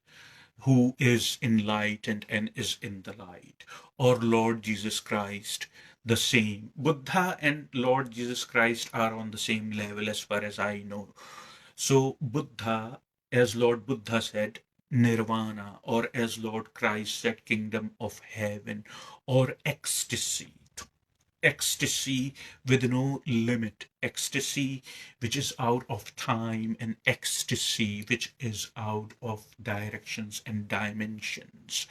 who is enlightened and is in the light, or Lord Jesus Christ, the same. Buddha and Lord Jesus Christ are on the same level as far as I know. So, Buddha, as Lord Buddha said, nirvana, or as Lord Christ said, kingdom of heaven, or ecstasy. Ecstasy with no limit, ecstasy which is out of time, and ecstasy which is out of directions and dimensions.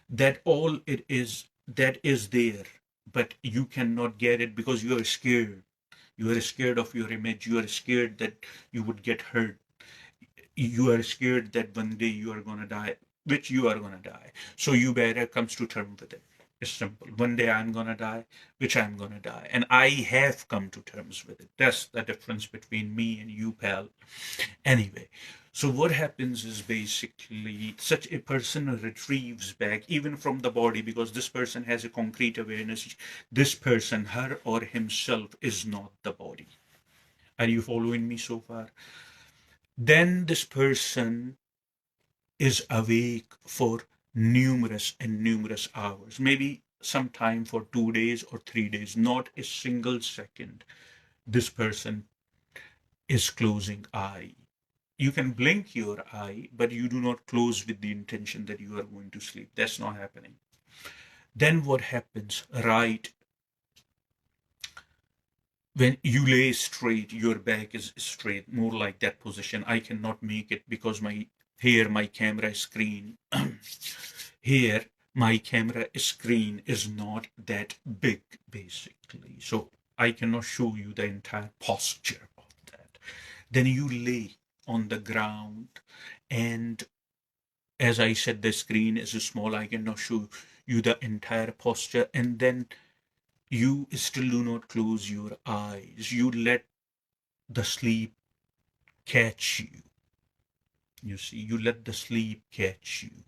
That all it is, that is there, but you cannot get it because you are scared. You are scared of your image. You are scared that you would get hurt. You are scared that one day you are going to die, which you are going to die. So you better comes to terms with it. It's simple. One day I'm going to die, which I'm going to die. And I have come to terms with it. That's the difference between me and you, pal. Anyway, so what happens is basically such a person retrieves back even from the body, because this person has a concrete awareness. This person, her or himself, is not the body. Are you following me so far? Then this person is awake for numerous and numerous hours, maybe sometime for 2 days or 3 days, not a single second. This person is closing eye. You can blink your eye, but you do not close with the intention that you are going to sleep. That's not happening. Then what happens? Right when you lay straight, your back is straight, more like that position. I cannot make it because my camera screen here my camera screen is not that big, basically, so I cannot show you the entire posture of that. Then you lay on the ground, and as I said, the screen is small, I cannot show you the entire posture. And then you still do not close your eyes. You let the sleep catch you. You see, you let the sleep catch you.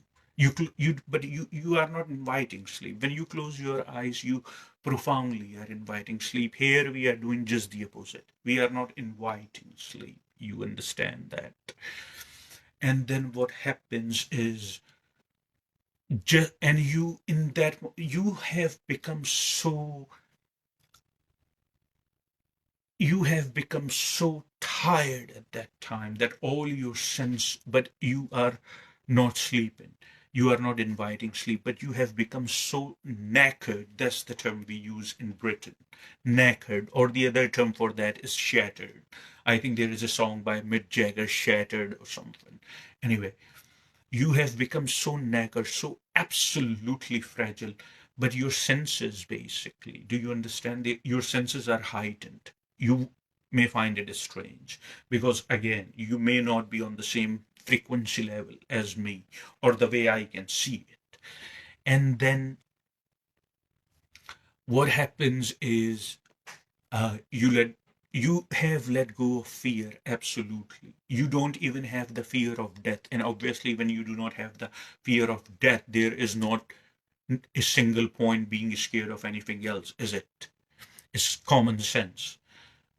But you are not inviting sleep. When you close your eyes, you profoundly are inviting sleep. Here we are doing just the opposite. We are not inviting sleep. You understand that? And then what happens is, just and you in that you have become so tired at that time that all your sense, but you are not sleeping. You are not inviting sleep, but you have become so knackered. That's the term we use in Britain. Knackered, or the other term for that is shattered. I think there is a song by Mick Jagger, Shattered or something. Anyway, you have become so knackered, so absolutely fragile, but your senses, basically, do you understand? Your senses are heightened. You may find it strange because, again, you may not be on the same frequency level as me or the way I can see it. And then what happens is, you have let go of fear. Absolutely, you don't even have the fear of death. And obviously, when you do not have the fear of death, there is not a single point being scared of anything else, is it? It's common sense.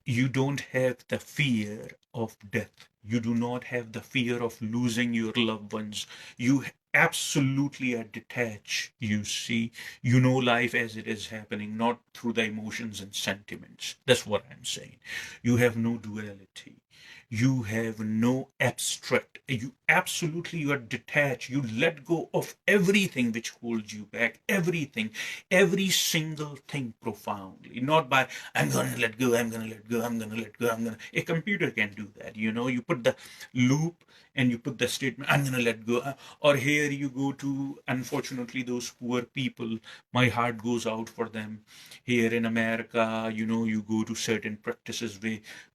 You don't have the fear of death. You do not have the fear of losing your loved ones. You absolutely are detached, you see. You know life as it is happening, not through the emotions and sentiments. That's what I'm saying. You have no duality. You have no abstract. You are detached. You let go of everything which holds you back. Everything, every single thing profoundly. Not by I'm gonna let go, I'm gonna let go, I'm gonna let go, I'm gonna. A computer can do that. You put the loop and you put the statement, I'm gonna let go. Or here you go to, unfortunately, those poor people. My heart goes out for them. Here in America, you go to certain practices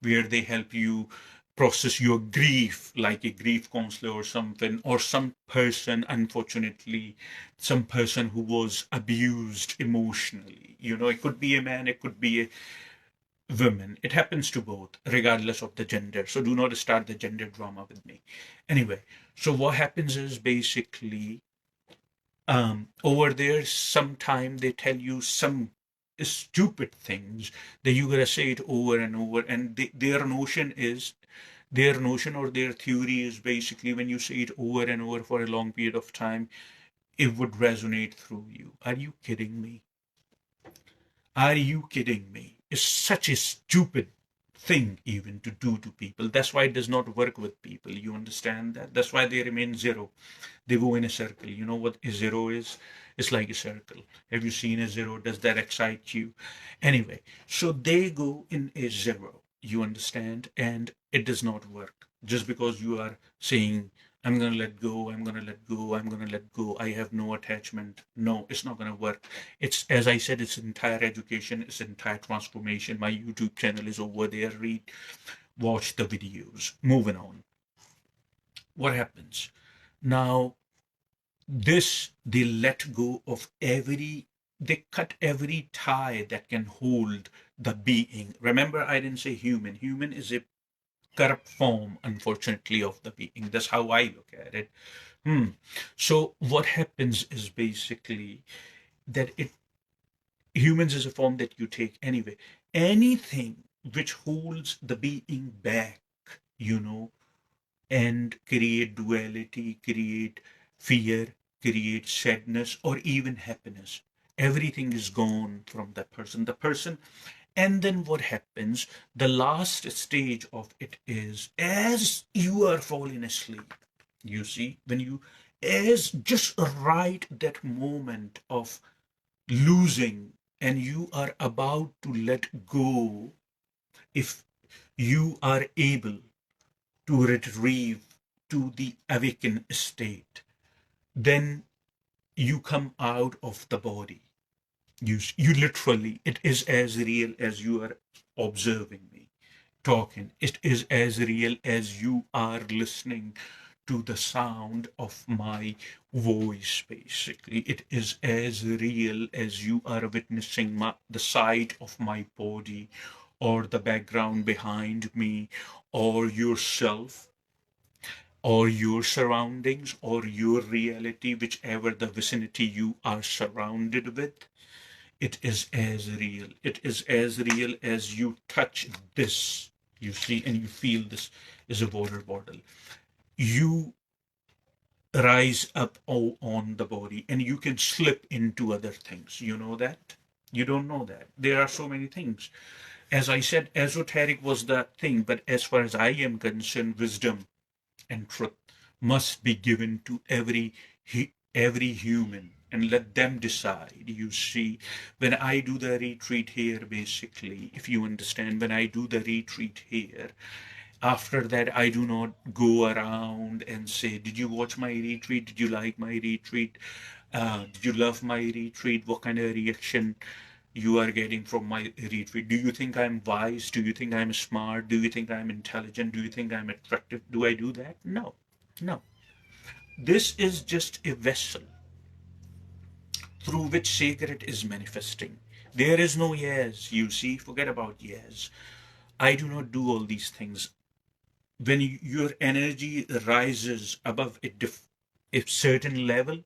where they help you process your grief, like a grief counselor or something, or some person, unfortunately, some person who was abused emotionally. It could be a man, it could be a woman. It happens to both, regardless of the gender. So do not start the gender drama with me. Anyway, so what happens is basically Over there, sometime they tell you some stupid things that you gotta say it over and over, and their notion or their theory is basically when you say it over and over for a long period of time, it would resonate through you. Are you kidding me? Are you kidding me? It's such a stupid thing even to do to people. That's why it does not work with people. You understand that? That's why they remain zero. They go in a circle. You know what a zero is? It's like a circle. Have you seen a zero? Does that excite you? Anyway, so they go in a zero. You understand? And it does not work. Just because you are saying, I'm going to let go, I'm going to let go, I'm going to let go, I have no attachment. No, it's not going to work. It's, as I said, it's entire education, it's entire transformation. My YouTube channel is over there. Read, watch the videos. Moving on. What happens? Now, this, they let go of they cut every tie that can hold the being. Remember, I didn't say human. Human is a corrupt form, unfortunately, of the being. That's how I look at it. So what happens is basically that it humans is a form that you take anyway. Anything which holds the being back, you know, and create duality, create fear, create sadness, or even happiness. Everything is gone from that person. The person, and then what happens? The last stage of it is as you are falling asleep, you see, when you, as just right that moment of losing and you are about to let go, if you are able to retrieve to the awakened state, then you come out of the body. You literally, it is as real as you are observing me talking. It is as real as you are listening to the sound of my voice, basically. It is as real as you are witnessing the sight of my body or the background behind me or yourself or your surroundings or your reality, whichever the vicinity you are surrounded with. It is as real. It is as real as you touch this, you see, and you feel this is a water bottle. You rise up on the body and you can slip into other things. You know that? You don't know that. There are so many things. As I said, esoteric was the thing, but as far as I am concerned, wisdom and truth must be given to every human and let them decide. You see, when I do the retreat here, basically, if you understand, when I do the retreat here, after that I do not go around and say, did you watch my retreat, did you like my retreat, did you love my retreat, what kind of reaction you are getting from my retreat. Do you think I'm wise? Do you think I'm smart? Do you think I'm intelligent? Do you think I'm attractive? Do I do that? No, no. This is just a vessel through which sacred is manifesting. There is no yes, you see, forget about yes. I do not do all these things. When your energy rises above a certain level,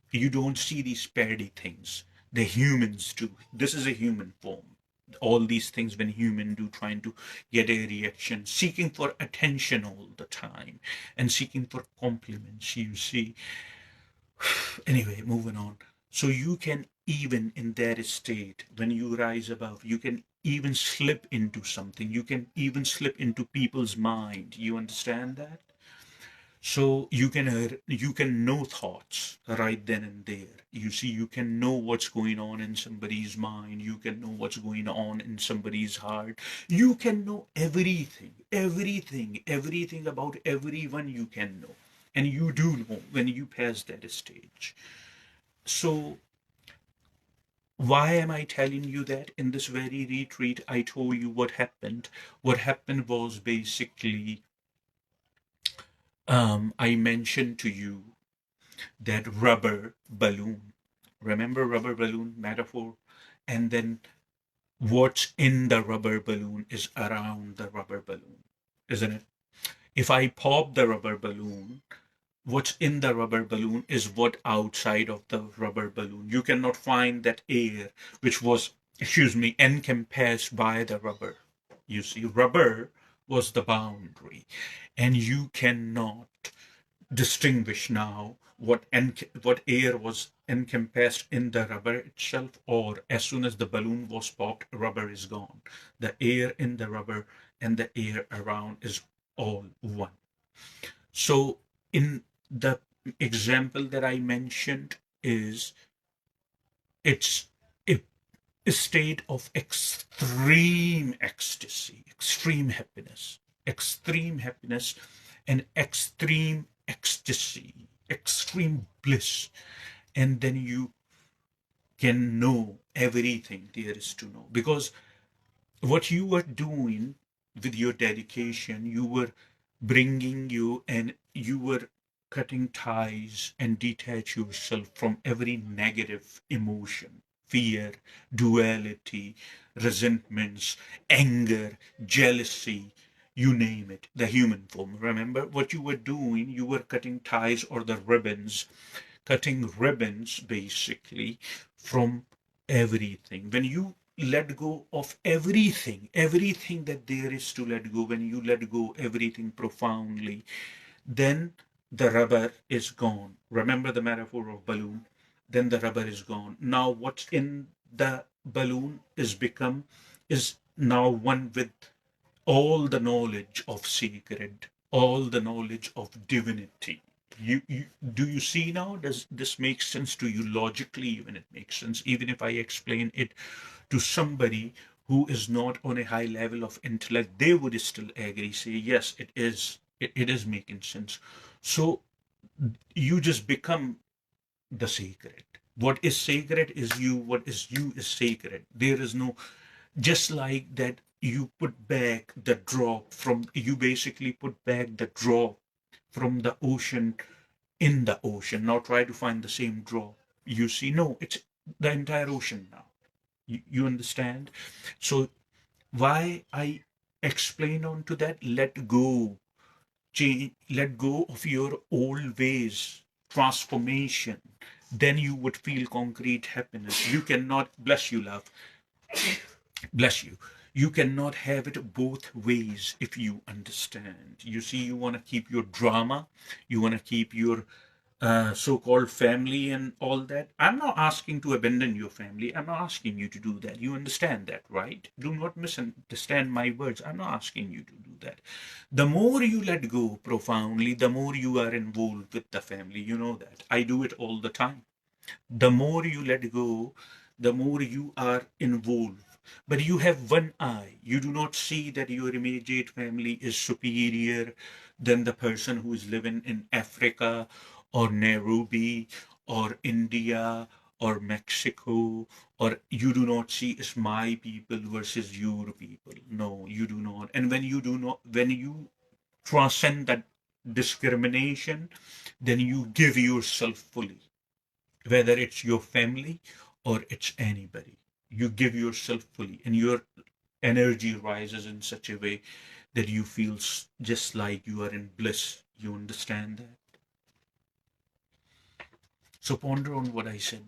you don't see these parody things. The humans do. This is a human form. All these things when human do, trying to get a reaction, seeking for attention all the time, and seeking for compliments, you see. Anyway, moving on. So you can, even in that state, when you rise above, you can even slip into something. You can even slip into people's mind. You understand that? So you can know thoughts right then and there. You see, you can know what's going on in somebody's mind. You can know what's going on in somebody's heart. You can know everything, everything, everything about everyone you can know. And you do know when you pass that stage. So why am I telling you that? In this very retreat, I told you what happened. What happened was basically, I mentioned to you that rubber balloon. Remember rubber balloon metaphor? And then what's in the rubber balloon is around the rubber balloon, isn't it? If I pop the rubber balloon, what's in the rubber balloon is what outside of the rubber balloon. You cannot find that air which was, excuse me, encompassed by the rubber. You see, rubber was the boundary, and you cannot distinguish now what air was encompassed in the rubber itself, or as soon as the balloon was popped, rubber is gone. The air in the rubber and the air around is all one. So in the example that I mentioned is, it's a state of extreme ecstasy, extreme happiness, and extreme ecstasy, extreme bliss. And then you can know everything there is to know. Because what you were doing with your dedication, you were bringing you, and you were cutting ties and detach yourself from every negative emotion, fear, duality, resentments, anger, jealousy, you name it, the human form. Remember what you were doing? You were cutting ties, or the ribbons, cutting ribbons basically from everything. When you let go of everything that there is to let go, when you let go everything profoundly, then the rubber is gone. Remember the metaphor of balloon? Then the rubber is gone. Now what's in the balloon is now one with all the knowledge of sacred, all the knowledge of divinity. You do you see now? Does this make sense to you logically? Even it makes sense. Even if I explain it to somebody who is not on a high level of intellect, they would still agree, say, yes, it is. It is making sense. So you just become the sacred. What is sacred is you. What is you is sacred. There is no, just like that, you put back the drop from, you basically put back the drop from the ocean in the ocean. Now try to find the same drop. You see, no, it's the entire ocean now. You understand? So why I explain on to that, let go, change, let go of your old ways, transformation, then you would feel concrete happiness. You cannot, bless you, love, bless you, you cannot have it both ways. If you understand, you see, you want to keep your drama, you want to keep your so-called family and all that. I'm not asking to abandon your family. I'm not asking you to do that. You understand that, right? Do not misunderstand my words. I'm not asking you to do that. The more you let go profoundly, the more you are involved with the family. You know that. I do it all the time. The more you let go, the more you are involved. But you have one eye. You do not see that your immediate family is superior than the person who is living in Africa or Nairobi or India or Mexico, or you do not see it's my people versus your people. No, you do not. And when you do not, when you transcend that discrimination, then you give yourself fully, whether it's your family or it's anybody. You give yourself fully, and your energy rises in such a way that you feel just like you are in bliss. You understand that? So ponder on what I said.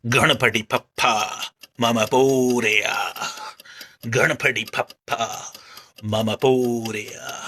Ganapati Papa Mama Porea. Ganapati Papa Mama Porea.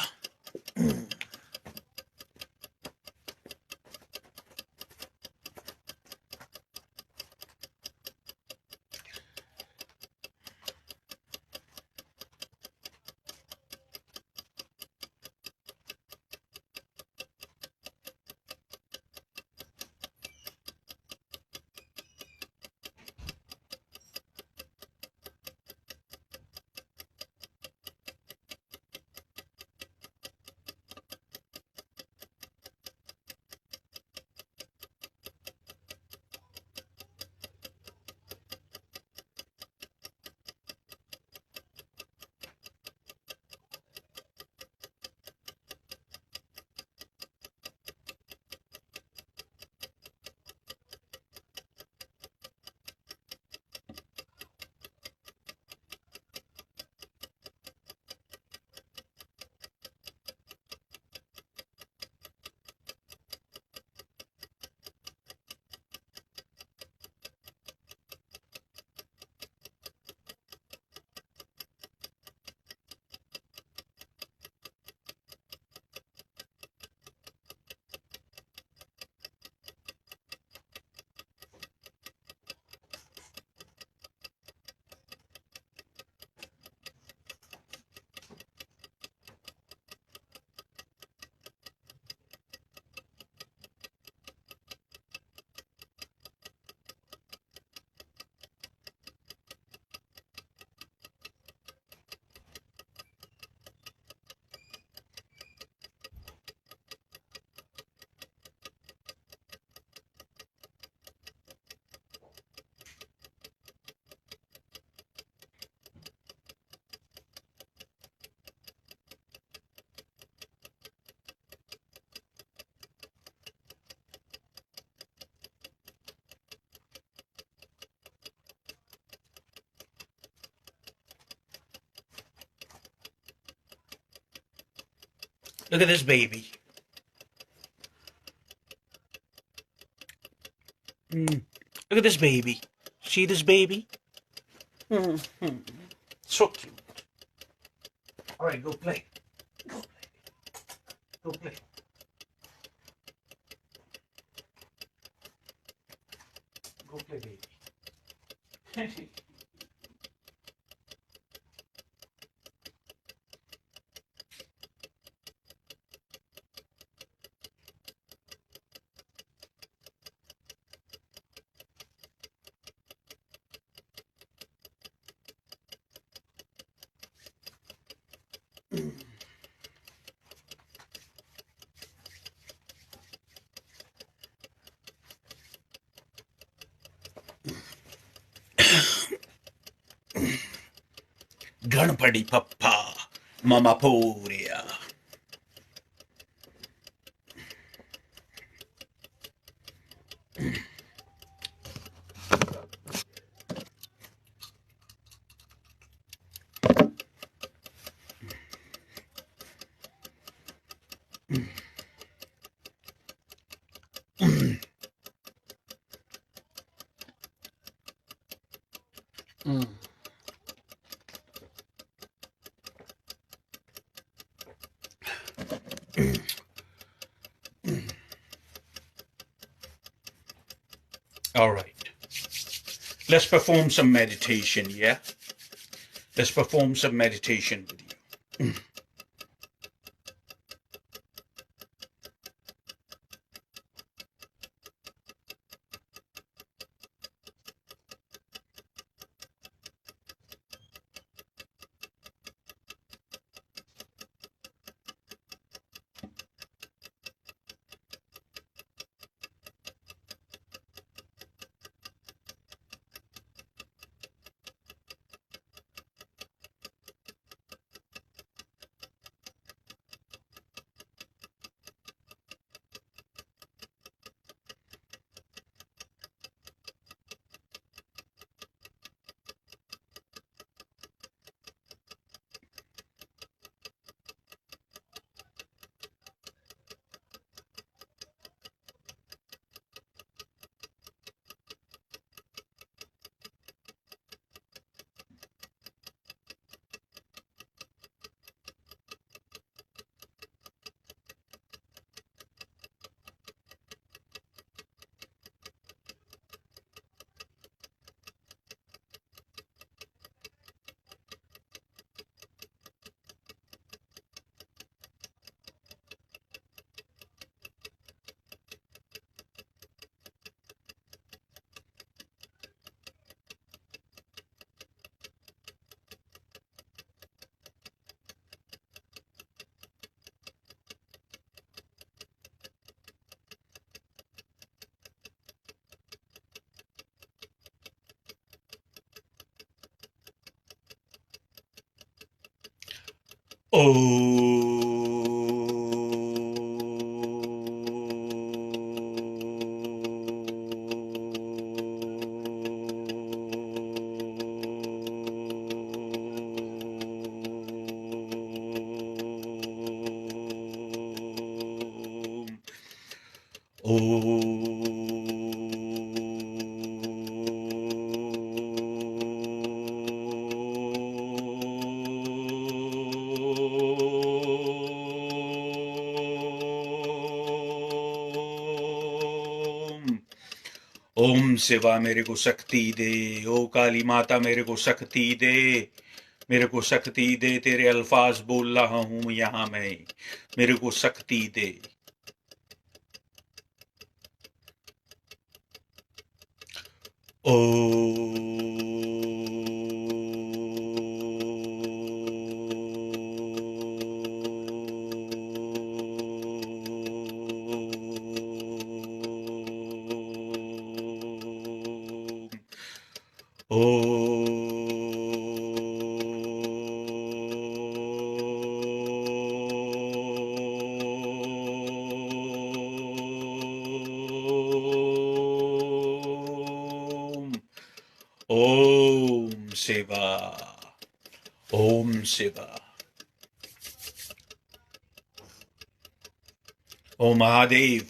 Look at this baby. Look at this baby. See this baby? So cute. All right, go play. Go play. Go play. Go play, baby. Ganpati Papa, Mama Poria. All right. Let's perform some meditation, yeah? Let's perform some meditation with you. ओम शिवा मेरे को शक्ति दे, ओ काली माता मेरे को शक्ति दे, मेरे को शक्ति दे, तेरे अल्फाज बोल रहा हूं यहाँ मैं, मेरे को शक्ति दे। ओम शिवा, ओम Shiva. O Mahadev.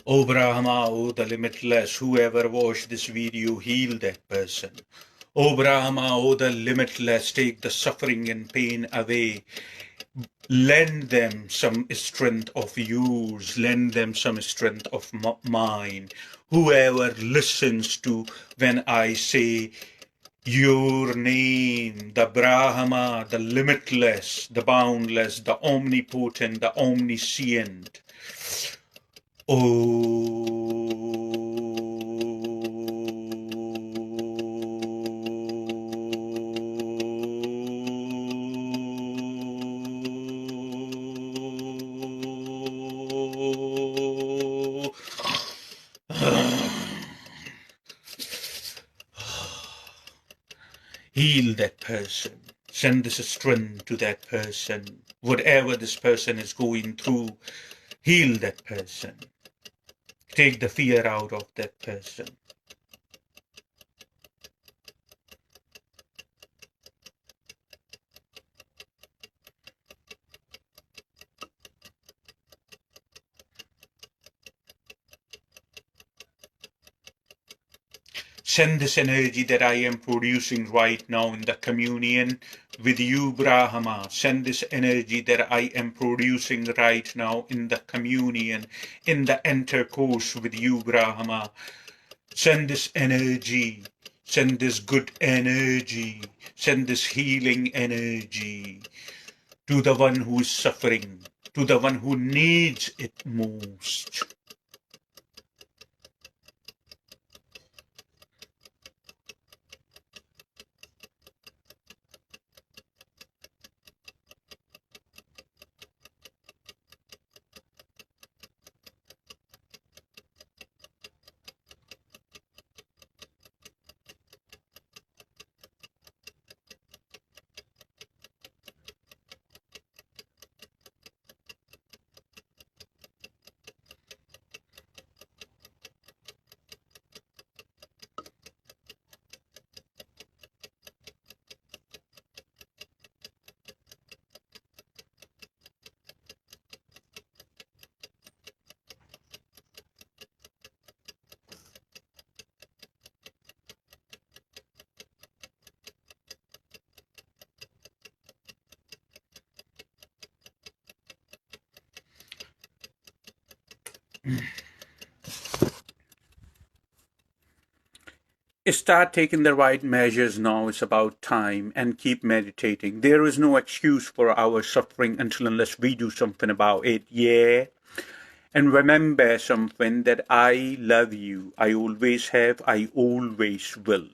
O Brahma, O the limitless, whoever watched this video, heal that person. O Brahma, O the limitless, take the suffering and pain away. Lend them some strength of yours, lend them some strength of mine. Whoever listens to when I say your name, the Brahma, the limitless, the boundless, the omnipotent, the omniscient. Heal that person. Send this strength to that person. Whatever this person is going through, heal that person. Take the fear out of that person. Send this energy that I am producing right now in the communion with you, Brahma. Send this energy that I am producing right now in the communion, in the intercourse with you, Brahma. Send this energy. Send this good energy. Send this healing energy to the one who is suffering, to the one who needs it most. Start taking the right measures now. It's about time, and keep meditating. There is no excuse for our suffering until unless we do something about it. Yeah. And remember something, that I love you. I always have. I always will.